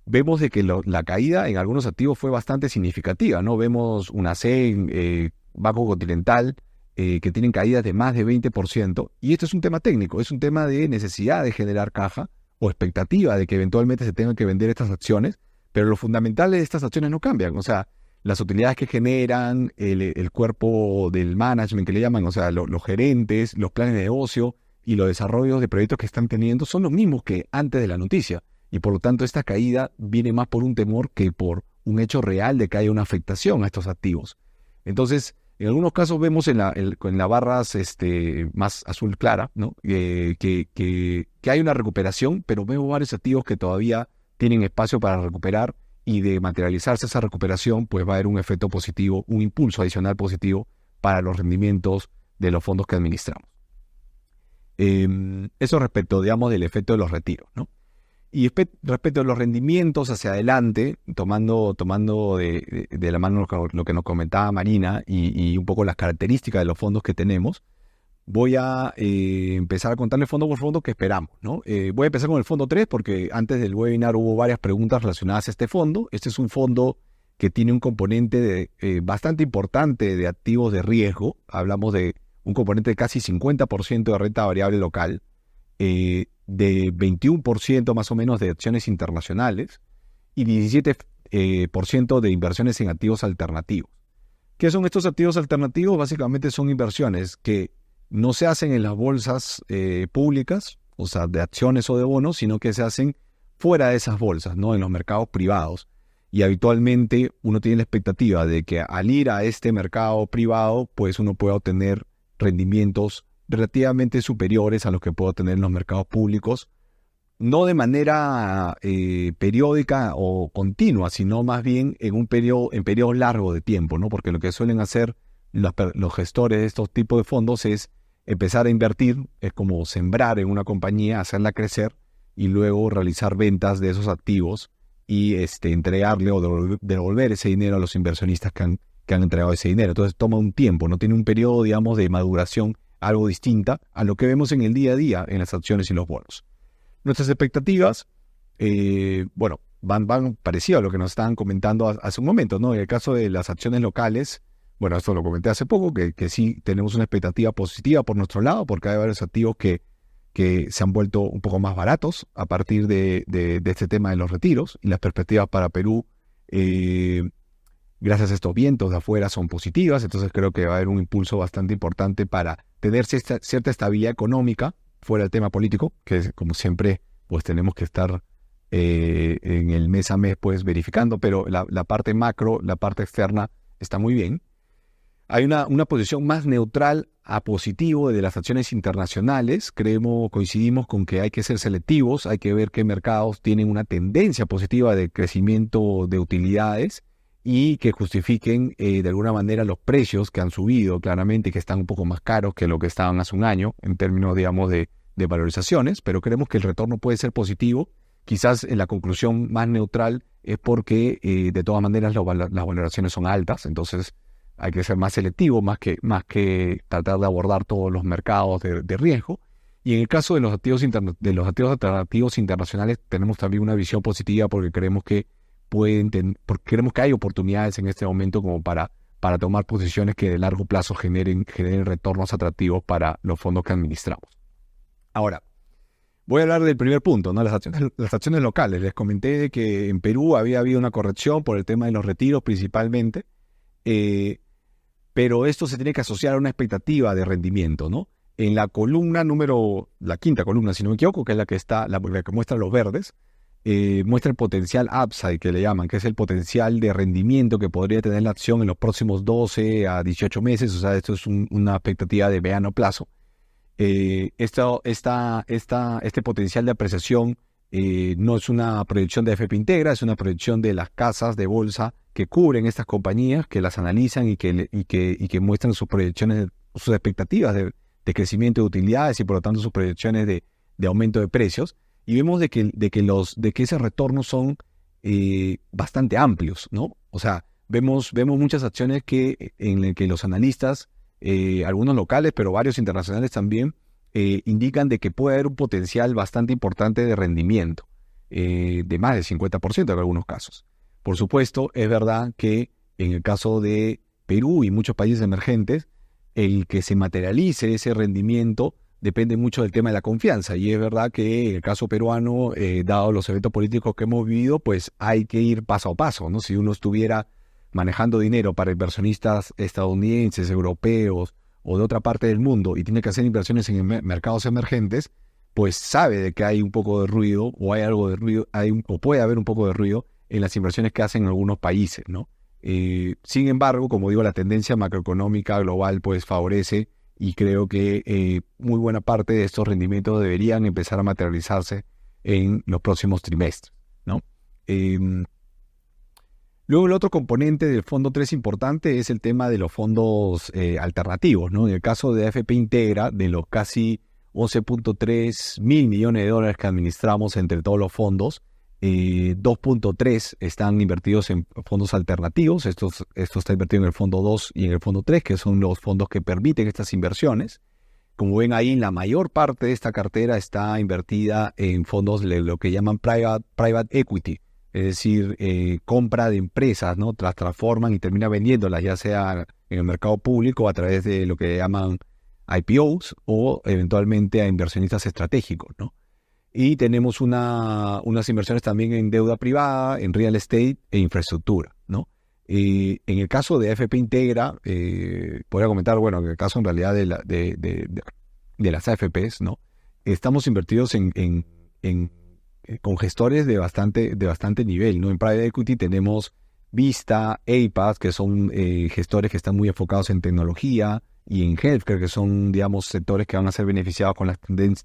vemos de que la caída en algunos activos fue bastante significativa, ¿no? Vemos una C, Banco Continental, que tienen caídas de más de 20%, y esto es un tema técnico, es un tema de necesidad de generar caja o expectativa de que eventualmente se tengan que vender estas acciones, pero lo fundamental de estas acciones no cambian, o sea, las utilidades que generan, el cuerpo del management que le llaman, o sea, los gerentes, los planes de negocio y los desarrollos de proyectos que están teniendo son los mismos que antes de la noticia, y por lo tanto esta caída viene más por un temor que por un hecho real de que haya una afectación a estos activos. Entonces, en algunos casos vemos en las barras más azul clara, ¿no? que hay una recuperación, pero vemos varios activos que todavía tienen espacio para recuperar, y de materializarse esa recuperación, pues va a haber un efecto positivo, un impulso adicional positivo para los rendimientos de los fondos que administramos. Eso respecto, digamos, del efecto de los retiros, ¿no? Y respecto a los rendimientos hacia adelante, tomando de la mano lo que nos comentaba Marina y un poco las características de los fondos que tenemos, voy a empezar a contarle fondo por fondo qué esperamos, ¿no? Voy a empezar con el fondo 3 porque antes del webinar hubo varias preguntas relacionadas a este fondo. Este es un fondo que tiene un componente bastante importante de activos de riesgo. Hablamos de un componente de casi 50% de renta variable local, de 21% más o menos de acciones internacionales y 17% de inversiones en activos alternativos. ¿Qué son estos activos alternativos? Básicamente son inversiones que no se hacen en las bolsas públicas, o sea, de acciones o de bonos, sino que se hacen fuera de esas bolsas, ¿no? En los mercados privados. Y habitualmente uno tiene la expectativa de que al ir a este mercado privado, pues uno pueda obtener rendimientos relativamente superiores a los que puede obtener en los mercados públicos, no de manera periódica o continua, sino más bien en periodos largos de tiempo, ¿no? Porque lo que suelen hacer los gestores de estos tipos de fondos es empezar a invertir, es como sembrar en una compañía, hacerla crecer y luego realizar ventas de esos activos y entregarle o devolver ese dinero a los inversionistas que han entregado ese dinero. Entonces toma un tiempo, no tiene un periodo, digamos, de maduración algo distinta a lo que vemos en el día a día en las acciones y los bonos. Nuestras expectativas, van parecido a lo que nos estaban comentando hace un momento, ¿no? En el caso de las acciones locales, bueno, esto lo comenté hace poco, que sí tenemos una expectativa positiva por nuestro lado, porque hay varios activos que se han vuelto un poco más baratos a partir de este tema de los retiros, y las perspectivas para Perú, gracias a estos vientos de afuera, son positivas. Entonces creo que va a haber un impulso bastante importante para tener cierta estabilidad económica fuera del tema político, que como siempre pues tenemos que estar en el mes a mes pues verificando, pero la parte macro, la parte externa está muy bien. Hay una posición más neutral a positivo de las acciones internacionales. Coincidimos con que hay que ser selectivos, hay que ver qué mercados tienen una tendencia positiva de crecimiento de utilidades y que justifiquen de alguna manera los precios que han subido claramente, que están un poco más caros que lo que estaban hace un año en términos, digamos, de valorizaciones, pero creemos que el retorno puede ser positivo. Quizás la conclusión más neutral es porque de todas maneras las valoraciones son altas, entonces hay que ser más selectivo, más que tratar de abordar todos los mercados de riesgo. Y en el caso de los activos alternativos internacionales tenemos también una visión positiva porque creemos que hay oportunidades en este momento como para tomar posiciones que de largo plazo generen retornos atractivos para los fondos que administramos. Ahora, voy a hablar del primer punto, ¿no? Las acciones locales. Les comenté que en Perú había habido una corrección por el tema de los retiros principalmente, pero esto se tiene que asociar a una expectativa de rendimiento, ¿no? En la quinta columna, si no me equivoco, que es la que muestra los verdes, muestra el potencial upside que le llaman, que es el potencial de rendimiento que podría tener la acción en los próximos 12 a 18 meses, o sea, esto es una expectativa de mediano plazo. Este potencial de apreciación no es una proyección de AFP Integra, es una proyección de las casas de bolsa que cubren estas compañías, que las analizan y que muestran sus proyecciones, sus expectativas de crecimiento de utilidades y por lo tanto sus proyecciones de aumento de precios. Y vemos de que esos retornos son bastante amplios, ¿no? O sea, vemos muchas acciones en que los analistas, algunos locales, pero varios internacionales también, indican de que puede haber un potencial bastante importante de rendimiento, de más del 50% en algunos casos. Por supuesto, es verdad que en el caso de Perú y muchos países emergentes, el que se materialice ese rendimiento depende mucho del tema de la confianza. Y es verdad que en el caso peruano, dado los eventos políticos que hemos vivido, pues hay que ir paso a paso, ¿no? Si uno estuviera manejando dinero para inversionistas estadounidenses, europeos o de otra parte del mundo y tiene que hacer inversiones en mercados emergentes, pues sabe de que hay un poco de ruido o hay algo de ruido, o puede haber un poco de ruido en las inversiones que hacen en algunos países, ¿no? Sin embargo, como digo, la tendencia macroeconómica global pues favorece y creo que muy buena parte de estos rendimientos deberían empezar a materializarse en los próximos trimestres, ¿no? Luego el otro componente del fondo 3 importante es el tema de los fondos alternativos, ¿no? En el caso de AFP Integra, de los casi 11.3 mil millones de dólares que administramos entre todos los fondos, 2.3 están invertidos en fondos alternativos. Esto está invertido en el fondo 2 y en el fondo 3, que son los fondos que permiten estas inversiones. Como ven ahí, la mayor parte de esta cartera está invertida en fondos de lo que llaman private equity, es decir, compra de empresas, ¿no? Las transforman y terminan vendiéndolas, ya sea en el mercado público a través de lo que llaman IPOs o eventualmente a inversionistas estratégicos, ¿no? Y tenemos unas inversiones también en deuda privada, en real estate e infraestructura, ¿no? En el caso de AFP Integra, podría comentar, bueno, en el caso en realidad de las AFPs, ¿no? Estamos invertidos con gestores de bastante nivel, ¿no? En Private Equity tenemos Vista, APAS, que son gestores que están muy enfocados en tecnología, y en healthcare, que son, digamos, sectores que van a ser beneficiados con las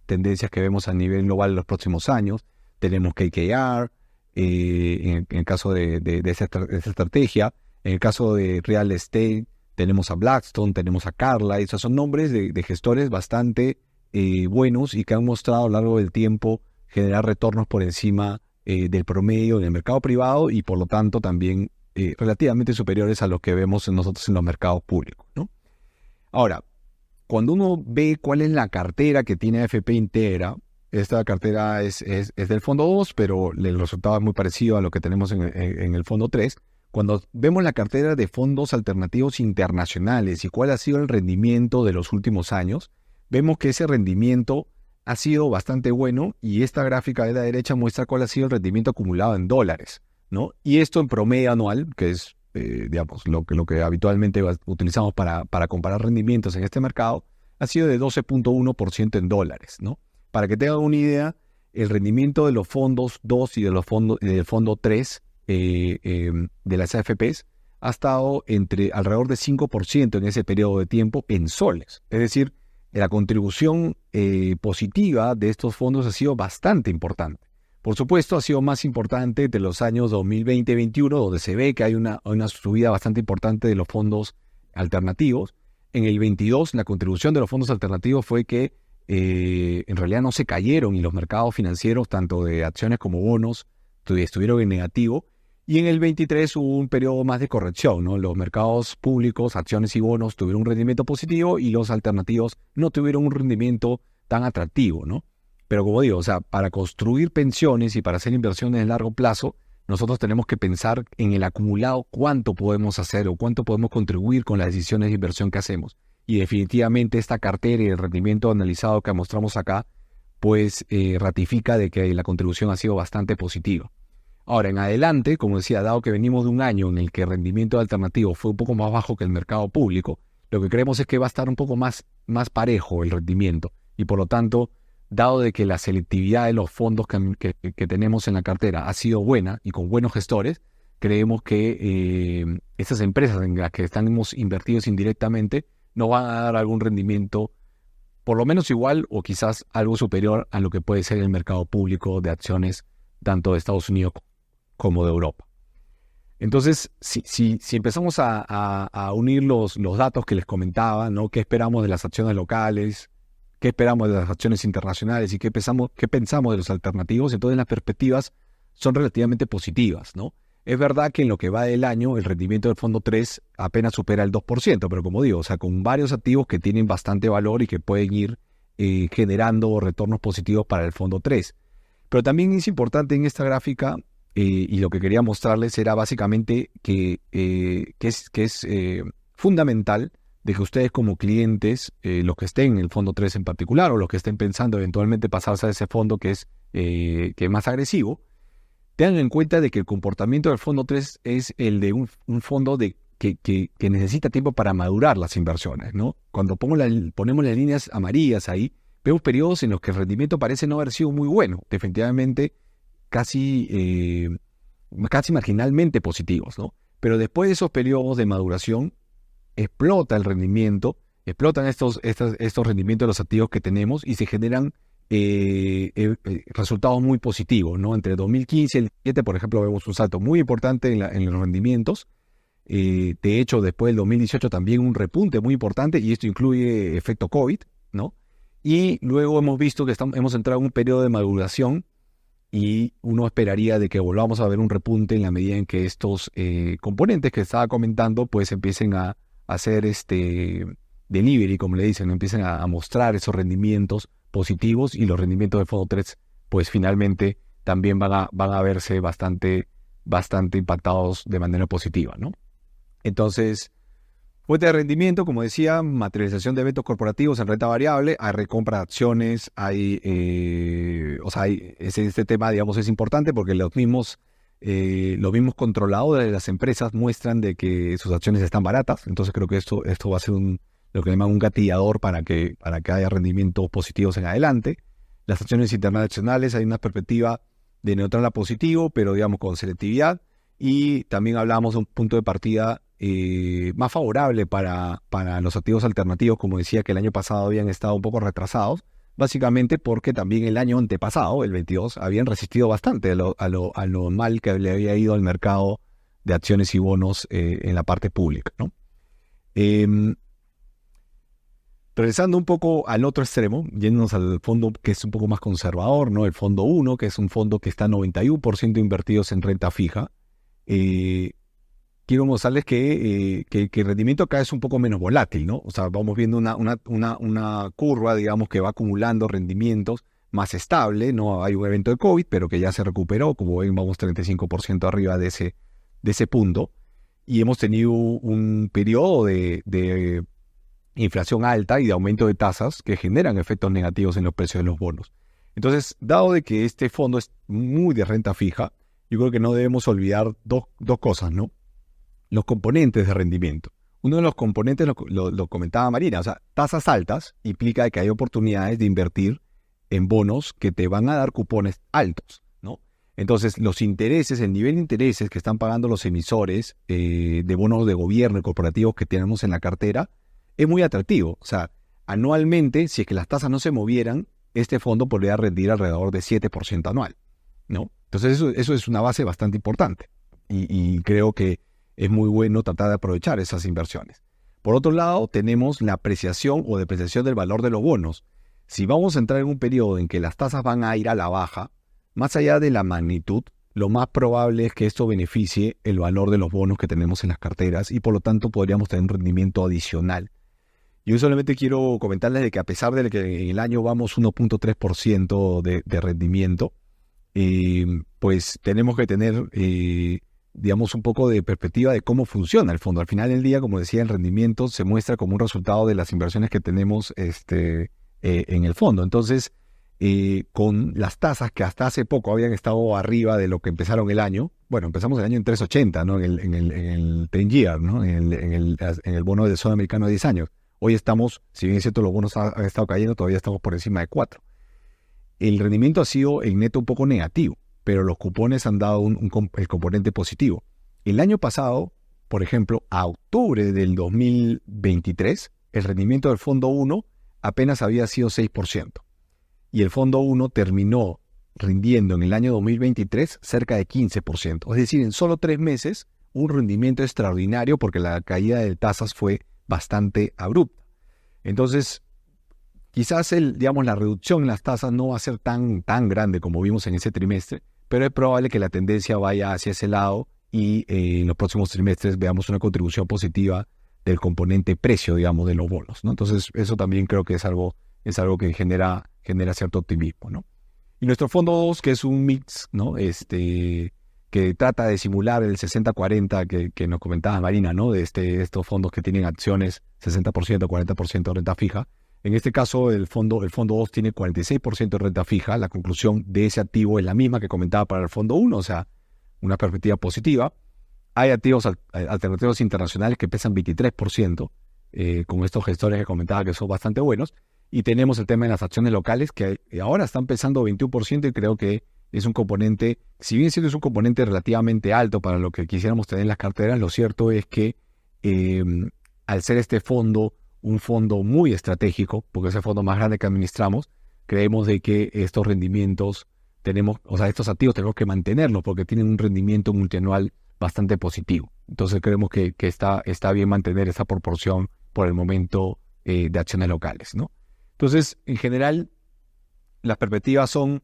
tendencias que vemos a nivel global en los próximos años. Tenemos KKR, en el caso de esa estrategia. En el caso de real estate, tenemos a Blackstone, tenemos a Carlyle. Esos son nombres de gestores bastante buenos y que han mostrado a lo largo del tiempo generar retornos por encima del promedio en el mercado privado y por lo tanto también relativamente superiores a los que vemos nosotros en los mercados públicos, ¿no? Ahora, cuando uno ve cuál es la cartera que tiene AFP Integra, esta cartera es del fondo 2, pero el resultado es muy parecido a lo que tenemos en el fondo 3. Cuando vemos la cartera de fondos alternativos internacionales y cuál ha sido el rendimiento de los últimos años, vemos que ese rendimiento ha sido bastante bueno y esta gráfica de la derecha muestra cuál ha sido el rendimiento acumulado en dólares, ¿no? Y esto en promedio anual, que es digamos, lo que habitualmente utilizamos para comparar rendimientos en este mercado, ha sido de 12.1% en dólares, ¿no? Para que tengan una idea, el rendimiento de los fondos 2 y del fondo 3 de las AFPs ha estado entre alrededor de 5% en ese periodo de tiempo en soles. Es decir, la contribución positiva de estos fondos ha sido bastante importante. Por supuesto, ha sido más importante entre los años 2020 y 2021, donde se ve que hay una subida bastante importante de los fondos alternativos. En el 22, la contribución de los fondos alternativos fue que en realidad no se cayeron y los mercados financieros, tanto de acciones como bonos, estuvieron en negativo. Y en el 23 hubo un periodo más de corrección, ¿no? Los mercados públicos, acciones y bonos tuvieron un rendimiento positivo y los alternativos no tuvieron un rendimiento tan atractivo, ¿no? Pero como digo, o sea, para construir pensiones y para hacer inversiones de largo plazo, nosotros tenemos que pensar en el acumulado cuánto podemos hacer o cuánto podemos contribuir con las decisiones de inversión que hacemos. Y definitivamente esta cartera y el rendimiento analizado que mostramos acá, pues ratifica de que la contribución ha sido bastante positiva. Ahora, en adelante, como decía, dado que venimos de un año en el que el rendimiento alternativo fue un poco más bajo que el mercado público, lo que creemos es que va a estar un poco más parejo el rendimiento. Y por lo tanto, dado de que la selectividad de los fondos que tenemos en la cartera ha sido buena y con buenos gestores, creemos que estas empresas en las que estamos invertidos indirectamente nos van a dar algún rendimiento por lo menos igual o quizás algo superior a lo que puede ser el mercado público de acciones tanto de Estados Unidos como de Europa. Entonces, si empezamos a unir los datos que les comentaba, ¿no? ¿Qué esperamos de las acciones locales? ¿Qué esperamos de las acciones internacionales? ¿Y qué pensamos de los alternativos? Entonces las perspectivas son relativamente positivas, ¿no? Es verdad que en lo que va del año el rendimiento del fondo 3 apenas supera el 2%, pero como digo, o sea, con varios activos que tienen bastante valor y que pueden ir generando retornos positivos para el fondo 3. Pero también es importante en esta gráfica, y lo que quería mostrarles era básicamente que es fundamental de que ustedes como clientes, los que estén en el fondo 3 en particular, o los que estén pensando eventualmente pasarse a ese fondo que es más agresivo, tengan en cuenta de que el comportamiento del fondo 3 es el de un fondo que necesita tiempo para madurar las inversiones, ¿no? Cuando ponemos las líneas amarillas ahí, vemos periodos en los que el rendimiento parece no haber sido muy bueno, definitivamente casi marginalmente positivos, ¿no? Pero después de esos periodos de maduración, explota el rendimiento, explotan estos rendimientos de los activos que tenemos y se generan resultados muy positivos, ¿no? Entre 2015 y el 2017, por ejemplo, vemos un salto muy importante en los rendimientos. De hecho, después del 2018 también un repunte muy importante, y esto incluye efecto COVID, ¿no? Y luego hemos visto que hemos entrado en un periodo de maduración y uno esperaría de que volvamos a ver un repunte en la medida en que estos componentes que estaba comentando pues empiecen a ser delivery, como le dicen, empiecen a mostrar esos rendimientos positivos, y los rendimientos del fondo 3, pues finalmente también van a verse bastante impactados de manera positiva, ¿no? Entonces, fuente de rendimiento, como decía, materialización de eventos corporativos en renta variable, hay recompra de acciones, este tema, digamos, es importante porque los mismos controladores de las empresas muestran de que sus acciones están baratas. Entonces creo que esto va a ser lo que llaman un gatillador para que haya rendimientos positivos en adelante. Las acciones internacionales, hay una perspectiva de neutral a positivo, pero digamos con selectividad, y también hablamos de un punto de partida más favorable para los activos alternativos. Como decía, que el año pasado habían estado un poco retrasados, básicamente porque también el año antepasado, el 22, habían resistido bastante a lo mal que le había ido al mercado de acciones y bonos en la parte pública, ¿no? Regresando un poco al otro extremo, yéndonos al fondo que es un poco más conservador, ¿no? El fondo 1, que es un fondo que está 91% invertidos en renta fija. Quiero mostrarles que el rendimiento acá es un poco menos volátil, ¿no? O sea, vamos viendo una curva, digamos, que va acumulando rendimientos más estable. No hay un evento de COVID, pero que ya se recuperó. Como ven, vamos 35% arriba de ese punto. Y hemos tenido un periodo de inflación alta y de aumento de tasas que generan efectos negativos en los precios de los bonos. Entonces, dado de que este fondo es muy de renta fija, yo creo que no debemos olvidar dos cosas, ¿no? Los componentes de rendimiento. Uno de los componentes lo comentaba Marina, o sea, tasas altas implica que hay oportunidades de invertir en bonos que te van a dar cupones altos, ¿no? Entonces, los intereses, el nivel de intereses que están pagando los emisores de bonos de gobierno y corporativos que tenemos en la cartera es muy atractivo. O sea, anualmente, si es que las tasas no se movieran, este fondo podría rendir alrededor de 7% anual, ¿no? Entonces, eso es una base bastante importante, y creo que es muy bueno tratar de aprovechar esas inversiones. Por otro lado, tenemos la apreciación o depreciación del valor de los bonos. Si vamos a entrar en un periodo en que las tasas van a ir a la baja, más allá de la magnitud, lo más probable es que esto beneficie el valor de los bonos que tenemos en las carteras, y por lo tanto podríamos tener un rendimiento adicional. Yo solamente quiero comentarles de que, a pesar de que en el año vamos 1.3% de rendimiento, pues tenemos que tener, digamos, un poco de perspectiva de cómo funciona el fondo. Al final del día, como decía, el rendimiento se muestra como un resultado de las inversiones que tenemos en el fondo. Entonces, con las tasas que hasta hace poco habían estado arriba de lo que empezaron el año, bueno, empezamos el año en 3.80, ¿no? En el 10-year, ¿no? En el bono de sol americano de 10 años. Hoy estamos, si bien es cierto, los bonos han estado cayendo, todavía estamos por encima de 4. El rendimiento ha sido en neto un poco negativo, pero los cupones han dado el componente positivo. El año pasado, por ejemplo, a octubre del 2023, el rendimiento del fondo 1 apenas había sido 6%. Y el fondo 1 terminó rindiendo en el año 2023 cerca de 15%. Es decir, en solo 3 meses, un rendimiento extraordinario, porque la caída de tasas fue bastante abrupta. Entonces, quizás la reducción en las tasas no va a ser tan grande como vimos en ese trimestre, pero es probable que la tendencia vaya hacia ese lado, y en los próximos trimestres veamos una contribución positiva del componente precio, digamos, de los bonos, ¿no? Entonces, eso también creo que es algo que genera cierto optimismo, ¿no? Y nuestro fondo 2, que es un mix, ¿no? Que trata de simular el 60-40 que nos comentaba Marina, ¿no? De estos fondos que tienen acciones 60%, 40% de renta fija. En este caso, el fondo 2 tiene 46% de renta fija. La conclusión de ese activo es la misma que comentaba para el fondo 1, o sea, una perspectiva positiva. Hay activos alternativos internacionales que pesan 23%, con estos gestores que comentaba que son bastante buenos. Y tenemos el tema de las acciones locales, que ahora están pesando 21%, y creo que es un componente, si bien es un componente relativamente alto para lo que quisiéramos tener en las carteras, lo cierto es que al ser este fondo un fondo muy estratégico, porque es el fondo más grande que administramos, creemos de que estos rendimientos estos activos tenemos que mantenerlos porque tienen un rendimiento multianual bastante positivo. Entonces creemos que está bien mantener esa proporción por el momento de acciones locales, ¿no? Entonces, en general, las perspectivas son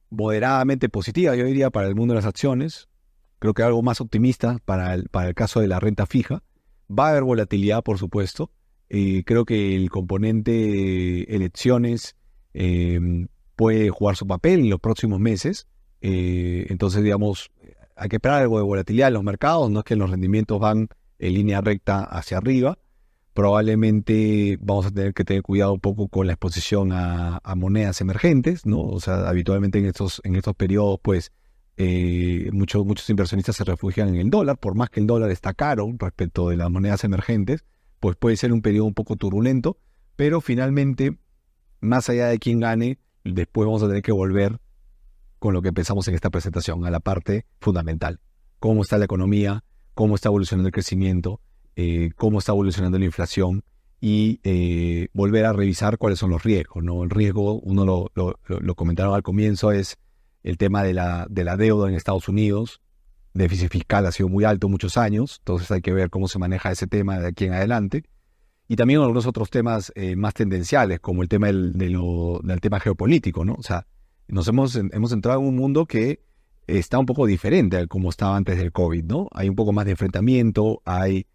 moderadamente positivas, yo diría, para el mundo de las acciones. Creo que algo más optimista para el caso de la renta fija. Va a haber volatilidad, por supuesto. Creo que el componente elecciones puede jugar su papel en los próximos meses. Entonces, digamos, hay que esperar algo de volatilidad en los mercados. No es que los rendimientos van en línea recta hacia arriba. Probablemente vamos a tener que tener cuidado un poco con la exposición a monedas emergentes, ¿no? O sea, habitualmente en estos periodos, pues, muchos inversionistas se refugian en el dólar. Por más que el dólar está caro respecto de las monedas emergentes, pues puede ser un periodo un poco turbulento, pero finalmente, más allá de quién gane, después vamos a tener que volver con lo que empezamos en esta presentación, a la parte fundamental. Cómo está la economía, cómo está evolucionando el crecimiento, cómo está evolucionando la inflación y volver a revisar cuáles son los riesgos, ¿no? El riesgo, uno lo comentaron al comienzo, es el tema de la deuda en Estados Unidos. Déficit fiscal ha sido muy alto muchos años, entonces hay que ver cómo se maneja ese tema de aquí en adelante. Y también algunos otros temas más tendenciales, como el tema del tema geopolítico, ¿no? O sea, hemos entrado en un mundo que está un poco diferente a como estaba antes del COVID, ¿no? Hay un poco más de enfrentamiento, hay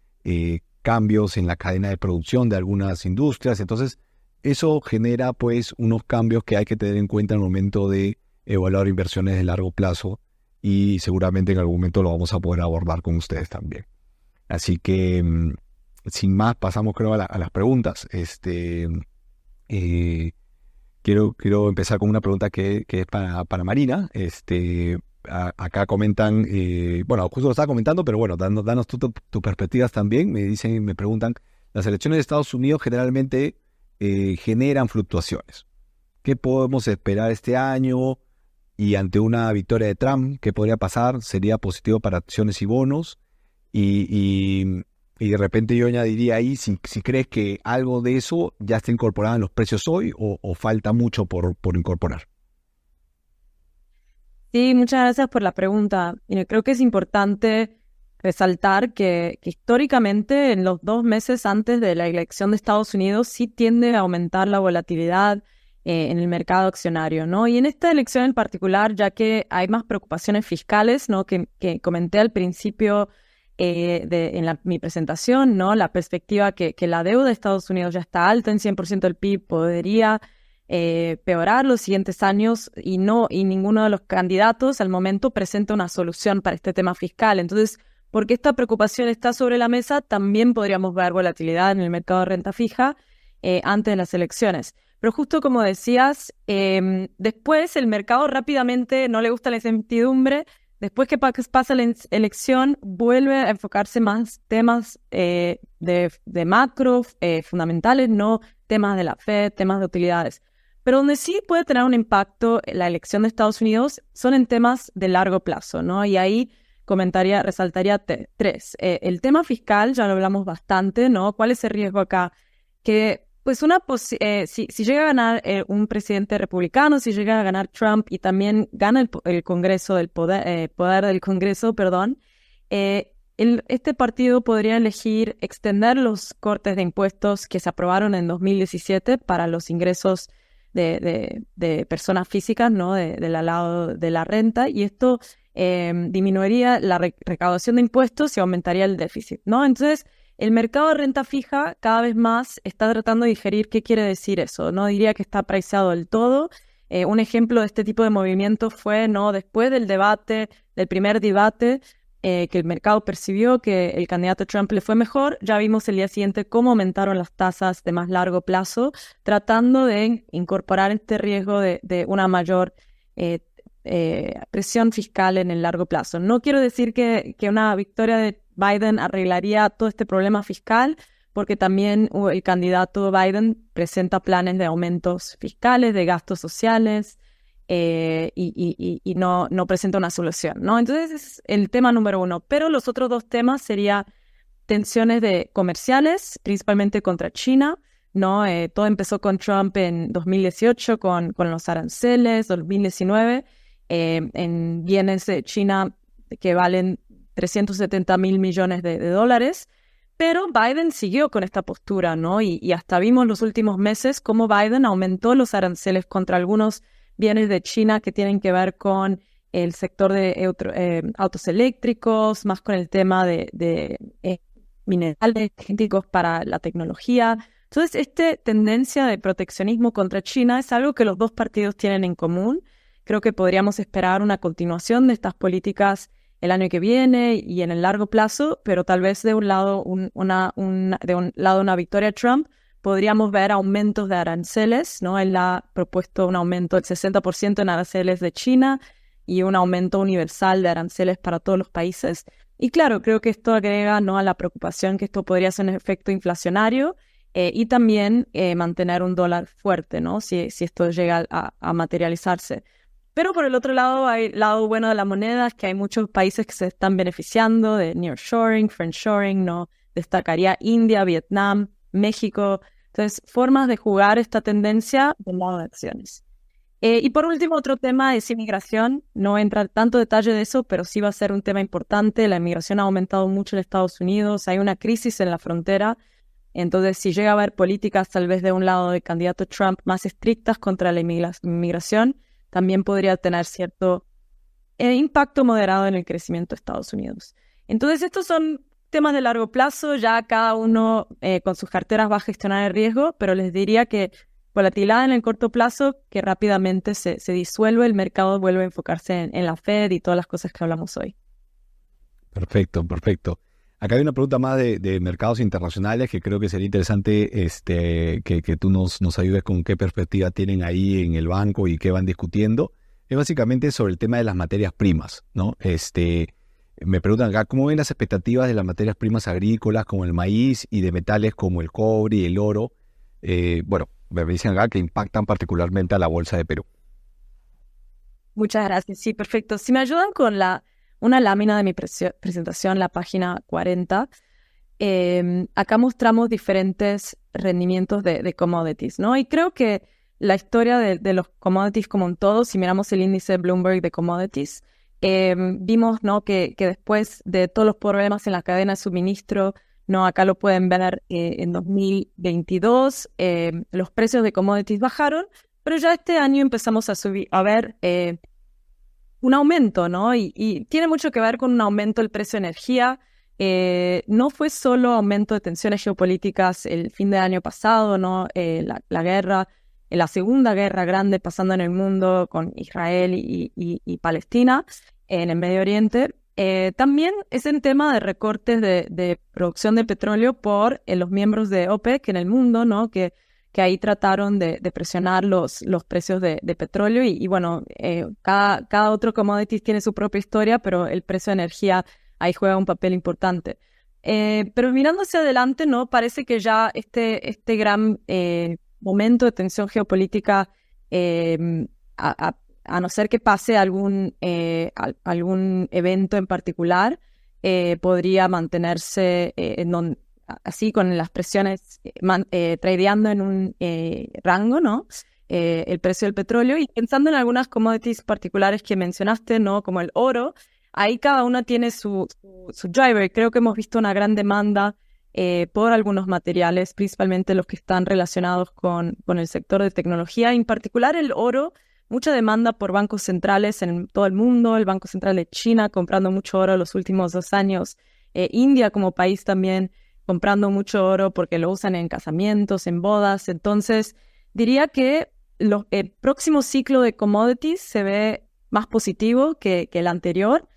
cambios en la cadena de producción de algunas industrias, entonces eso genera pues unos cambios que hay que tener en cuenta al momento de evaluar inversiones de largo plazo, y seguramente en algún momento lo vamos a poder abordar con ustedes también. Así que, sin más, pasamos creo a las preguntas. Quiero empezar con una pregunta que es para Marina. Acá comentan, bueno, justo lo estaba comentando, pero bueno, danos tus perspectivas también. Me preguntan, las elecciones de Estados Unidos generalmente generan fluctuaciones. ¿Qué podemos esperar este año? Y ante una victoria de Trump, ¿qué podría pasar? ¿Sería positivo para acciones y bonos? Y de repente yo añadiría ahí, si crees que algo de eso ya está incorporado en los precios hoy o falta mucho por incorporar. Sí, muchas gracias por la pregunta. Creo que es importante resaltar que históricamente en los 2 meses antes de la elección de Estados Unidos sí tiende a aumentar la volatilidad en el mercado accionario, ¿no? Y en esta elección en particular, ya que hay más preocupaciones fiscales, ¿no? Que comenté al principio mi presentación, ¿no? La perspectiva que la deuda de Estados Unidos ya está alta en 100% del PIB, podría peorar los siguientes años y ninguno de los candidatos al momento presenta una solución para este tema fiscal. Entonces, porque esta preocupación está sobre la mesa, también podríamos ver volatilidad en el mercado de renta fija antes de las elecciones. Pero justo como decías, después el mercado rápidamente no le gusta la incertidumbre. Después que pasa la elección, vuelve a enfocarse más temas de macro, fundamentales, no temas de la Fed, temas de utilidades. Pero donde sí puede tener un impacto la elección de Estados Unidos son en temas de largo plazo, ¿no? Y ahí resaltaría 3. El tema fiscal, ya lo hablamos bastante, ¿no? ¿Cuál es el riesgo acá? Que pues si llega a ganar un presidente republicano, si llega a ganar Trump y también gana el Congreso poder del Congreso, perdón, este partido podría elegir extender los cortes de impuestos que se aprobaron en 2017 para los ingresos de personas físicas, ¿no? Del lado de la renta, y esto disminuiría la recaudación de impuestos y aumentaría el déficit, ¿no? Entonces, el mercado de renta fija cada vez más está tratando de digerir qué quiere decir eso. No diría que está priceado del todo. Un ejemplo de este tipo de movimiento fue, ¿no? Después del primer debate, que el mercado percibió que el candidato Trump le fue mejor, ya vimos el día siguiente cómo aumentaron las tasas de más largo plazo, tratando de incorporar este riesgo de una mayor presión fiscal en el largo plazo. No quiero decir que una victoria de Biden arreglaría todo este problema fiscal, porque también el candidato Biden presenta planes de aumentos fiscales, de gastos sociales, y no presenta una solución, ¿no? Entonces es el tema número 1. Pero los otros 2 temas serían tensiones comerciales, principalmente contra China, ¿no? Todo empezó con Trump en 2018 con los aranceles, 2019, en bienes de China que valen 370 mil millones de dólares, pero Biden siguió con esta postura, ¿no? Y hasta vimos los últimos meses cómo Biden aumentó los aranceles contra algunos bienes de China que tienen que ver con el sector de autos eléctricos, más con el tema de minerales críticos para la tecnología. Entonces, esta tendencia de proteccionismo contra China es algo que los dos partidos tienen en común. Creo que podríamos esperar una continuación de estas políticas el año que viene y en el largo plazo, pero tal vez de un lado una victoria de Trump, podríamos ver aumentos de aranceles, ¿no? Él ha propuesto un aumento del 60% en aranceles de China y un aumento universal de aranceles para todos los países. Y claro, creo que esto agrega, ¿no?, a la preocupación que esto podría ser un efecto inflacionario y también mantener un dólar fuerte, ¿no?, si esto llega a materializarse. Pero por el otro lado, hay el lado bueno de la moneda, es que hay muchos países que se están beneficiando de nearshoring, friendshoring, ¿no? Destacaría India, Vietnam, México. Entonces, formas de jugar esta tendencia del lado de acciones. Y por último, otro tema es inmigración. No voy a entrar tanto detalle de eso, pero sí va a ser un tema importante. La inmigración ha aumentado mucho en Estados Unidos. Hay una crisis en la frontera. Entonces, si llega a haber políticas tal vez de un lado del candidato Trump más estrictas contra la inmigración, también podría tener cierto impacto moderado en el crecimiento de Estados Unidos. Entonces, estos son temas de largo plazo, ya cada uno con sus carteras va a gestionar el riesgo, pero les diría que volatilidad en el corto plazo, que rápidamente se disuelve, el mercado vuelve a enfocarse en la Fed y todas las cosas que hablamos hoy. Perfecto, perfecto. Acá hay una pregunta más de mercados internacionales que creo que sería interesante que tú nos ayudes con qué perspectiva tienen ahí en el banco y qué van discutiendo. Es básicamente sobre el tema de las materias primas, ¿no? Me preguntan acá, ¿cómo ven las expectativas de las materias primas agrícolas como el maíz y de metales como el cobre y el oro? Bueno, me dicen acá que impactan particularmente a la Bolsa de Perú. Muchas gracias. Sí, perfecto. Si me ayudan con una lámina de mi presentación, la página 40, acá mostramos diferentes rendimientos de commodities, ¿no? Y creo que la historia de los commodities como un todo, si miramos el índice Bloomberg de commodities, vimos, ¿no?, que después de todos los problemas en la cadena de suministro, ¿no?, acá lo pueden ver en 2022, los precios de commodities bajaron, pero ya este año empezamos a ver un aumento, ¿no? Y tiene mucho que ver con un aumento del precio de energía. No fue solo aumento de tensiones geopolíticas el fin de año pasado, ¿no? La guerra, la segunda guerra grande pasando en el mundo con Israel y Palestina en el Medio Oriente. También es en tema de recortes de producción de petróleo por los miembros de OPEC en el mundo, ¿no?, que ahí trataron de presionar los precios de petróleo y bueno, cada otro commodity tiene su propia historia, pero el precio de energía ahí juega un papel importante. Pero mirando hacia adelante, ¿no?, parece que ya este gran momento de tensión geopolítica, a no ser que pase algún evento en particular, podría mantenerse así con las presiones tradeando en un rango, ¿no? El precio del petróleo. Y pensando en algunas commodities particulares que mencionaste, ¿no?, como el oro, ahí cada una tiene su driver. Creo que hemos visto una gran demanda por algunos materiales, principalmente los que están relacionados con el sector de tecnología. En particular el oro, mucha demanda por bancos centrales en todo el mundo, el Banco Central de China comprando mucho oro los últimos 2 años, India como país también comprando mucho oro porque lo usan en casamientos, en bodas. Entonces, diría que el próximo ciclo de commodities se ve más positivo que el anterior.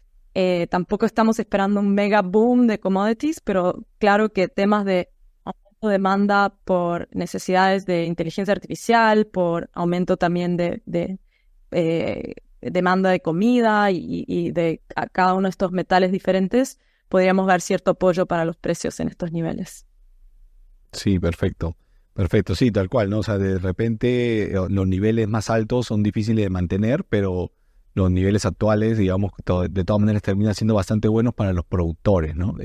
Tampoco estamos esperando un mega boom de commodities, pero claro que temas de aumento de demanda por necesidades de inteligencia artificial, por aumento también de demanda de comida y de cada uno de estos metales diferentes, podríamos dar cierto apoyo para los precios en estos niveles. Sí, perfecto. Perfecto, sí, tal cual, ¿no? O sea, de repente los niveles más altos son difíciles de mantener, pero los niveles actuales, digamos, de todas maneras terminan siendo bastante buenos para los productores, ¿no?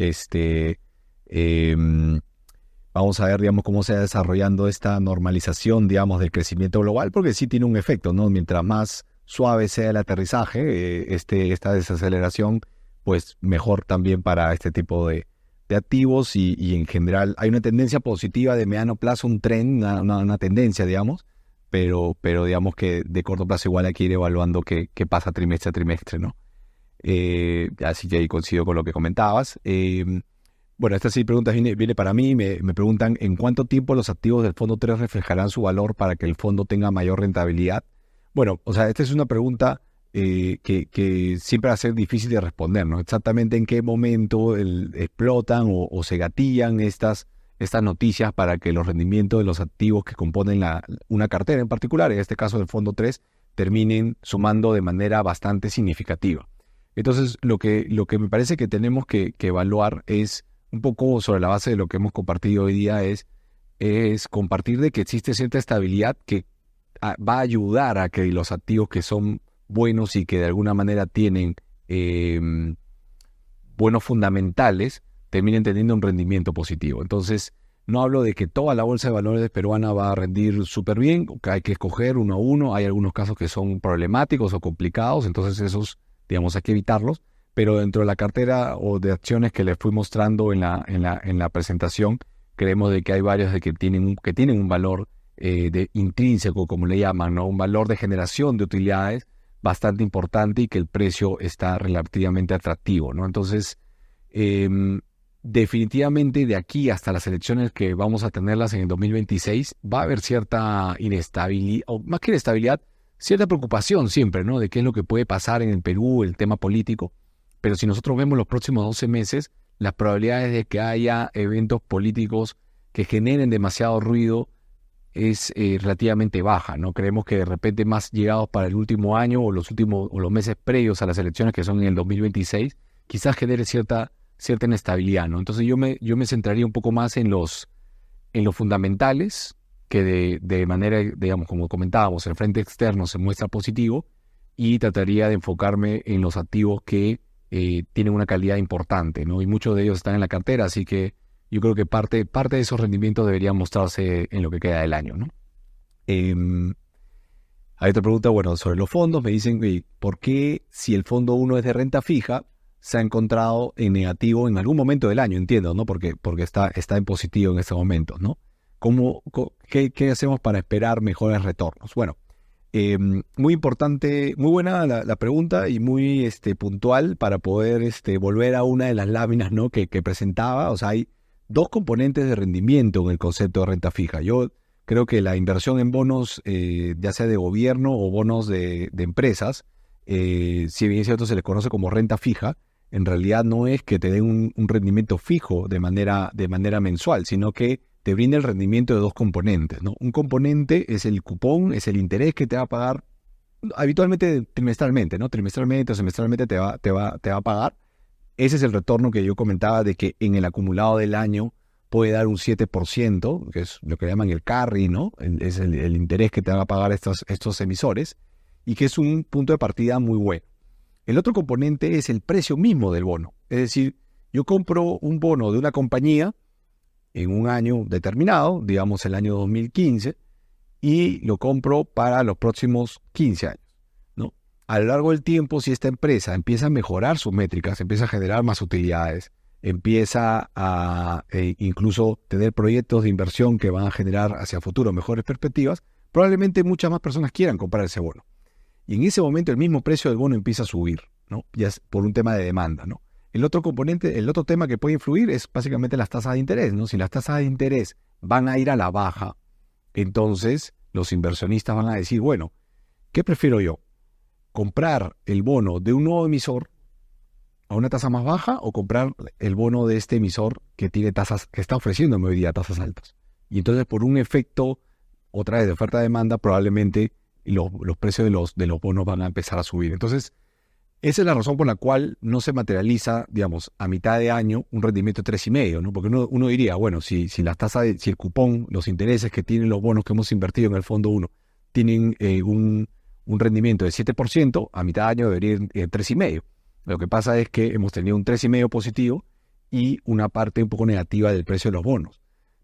Vamos a ver, digamos, cómo se va desarrollando esta normalización, digamos, del crecimiento global, porque sí tiene un efecto, ¿no? Mientras más suave sea el aterrizaje, esta desaceleración, pues mejor también para este tipo de activos y en general hay una tendencia positiva de mediano plazo, un trend, una tendencia, digamos, pero digamos que de corto plazo igual hay que ir evaluando qué pasa trimestre a trimestre, ¿no? Así que ahí coincido con lo que comentabas. Bueno, esta sí pregunta viene para mí. Me preguntan en cuánto tiempo los activos del fondo 3 reflejarán su valor para que el fondo tenga mayor rentabilidad. Bueno, o sea, esta es una pregunta que siempre va a ser difícil de responder, ¿no? Exactamente en qué momento explotan o se gatillan estas noticias para que los rendimientos de los activos que componen una cartera en particular, en este caso del fondo 3, terminen sumando de manera bastante significativa. Entonces, lo que me parece que tenemos que evaluar es un poco sobre la base de lo que hemos compartido hoy día, es compartir de que existe cierta estabilidad que va a ayudar a que los activos que son buenos y que de alguna manera tienen buenos fundamentales terminen teniendo un rendimiento positivo. Entonces, no hablo de que toda la bolsa de valores peruana va a rendir súper bien, que hay que escoger uno a uno. Hay algunos casos que son problemáticos o complicados, entonces esos, digamos, hay que evitarlos. Pero dentro de la cartera o de acciones que les fui mostrando en la presentación, creemos de que hay varios que tienen un valor intrínseco, como le llaman, ¿no? Un valor de generación de utilidades bastante importante y que el precio está relativamente atractivo, ¿no? Entonces, definitivamente de aquí hasta las elecciones que vamos a tenerlas en el 2026, va a haber cierta inestabilidad, o más que inestabilidad, cierta preocupación siempre, ¿no? De qué es lo que puede pasar en el Perú, el tema político. Pero si nosotros vemos los próximos 12 meses, las probabilidades de que haya eventos políticos que generen demasiado ruido es relativamente baja, ¿no? Creemos que de repente más llegados para el último año o los meses previos a las elecciones, que son en el 2026, quizás genere cierta inestabilidad, ¿no? Entonces yo me centraría un poco más en los fundamentales, que de manera, digamos, como comentábamos, el frente externo se muestra positivo, y trataría de enfocarme en los activos que tienen una calidad importante, ¿no? Y muchos de ellos están en la cartera, así que yo creo que parte de esos rendimientos deberían mostrarse en lo que queda del año, ¿no? Hay otra pregunta, bueno, sobre los fondos. Me dicen, ¿por qué si el fondo 1 es de renta fija, se ha encontrado en negativo en algún momento del año? Entiendo, ¿no? Porque está en positivo en este momento, ¿no? ¿Qué hacemos para esperar mejores retornos? Bueno, muy importante, muy buena la pregunta y muy puntual para poder volver a una de las láminas, ¿no? que presentaba. O sea, hay dos componentes de rendimiento en el concepto de renta fija. Yo creo que la inversión en bonos, ya sea de gobierno o bonos de empresas, si bien es cierto se les conoce como renta fija, en realidad no es que te den un rendimiento fijo de manera mensual, sino que te brinda el rendimiento de dos componentes, ¿no? Un componente es el cupón, es el interés que te va a pagar habitualmente trimestralmente, ¿no? Trimestralmente o semestralmente te va a pagar. Ese es el retorno que yo comentaba, de que en el acumulado del año puede dar un 7%, que es lo que llaman el carry, ¿no? Es el interés que te van a pagar estos emisores, y que es un punto de partida muy bueno. El otro componente es el precio mismo del bono. Es decir, yo compro un bono de una compañía en un año determinado, digamos el año 2015, y lo compro para los próximos 15 años, ¿no? A lo largo del tiempo, si esta empresa empieza a mejorar sus métricas, empieza a generar más utilidades, empieza a incluso tener proyectos de inversión que van a generar hacia futuro mejores perspectivas, probablemente muchas más personas quieran comprar ese bono. Y en ese momento el mismo precio del bono empieza a subir, ¿no? Ya es por un tema de demanda, ¿no? El otro componente, el otro tema que puede influir es básicamente las tasas de interés, ¿no? Si las tasas de interés van a ir a la baja, entonces los inversionistas van a decir, bueno, ¿qué prefiero yo? ¿Comprar el bono de un nuevo emisor a una tasa más baja, o comprar el bono de este emisor que tiene tasas, que está ofreciéndome hoy día tasas altas? Y entonces, por un efecto, otra vez de oferta-demanda, probablemente los precios de los bonos van a empezar a subir. Entonces, esa es la razón por la cual no se materializa, digamos, a mitad de año un rendimiento de 3,5, ¿no? Porque uno diría, bueno, si las tasas, si el cupón, los intereses que tienen los bonos que hemos invertido en el fondo 1 tienen un rendimiento de 7%, a mitad de año debería ir 3,5. Lo que pasa es que hemos tenido un 3,5 positivo y una parte un poco negativa del precio de los bonos.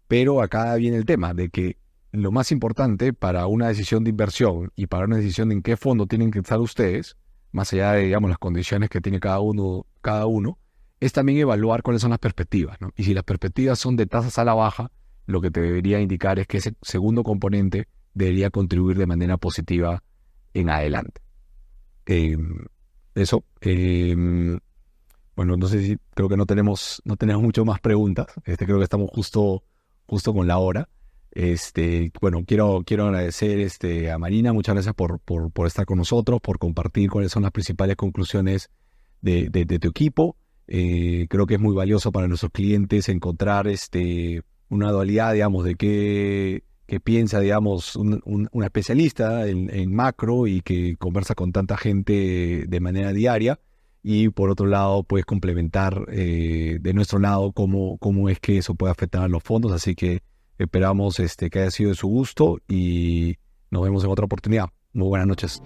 Pero acá viene el tema de que lo más importante para una decisión de inversión y para una decisión de en qué fondo tienen que estar ustedes, más allá de, digamos, las condiciones que tiene cada uno, es también evaluar cuáles son las perspectivas, ¿no? Y si las perspectivas son de tasas a la baja, lo que te debería indicar es que ese segundo componente debería contribuir de manera positiva en adelante. Eso. Bueno, no sé si creo que no tenemos mucho más preguntas. Creo que estamos justo con la hora. Bueno, quiero agradecer a Marina, muchas gracias por estar con nosotros, por compartir cuáles son las principales conclusiones de tu equipo. Creo que es muy valioso para nuestros clientes encontrar una dualidad, digamos, de qué piensa, digamos, un especialista en macro y que conversa con tanta gente de manera diaria. Y por otro lado, puedes complementar de nuestro lado cómo es que eso puede afectar a los fondos. Así que esperamos que haya sido de su gusto y nos vemos en otra oportunidad. Muy buenas noches.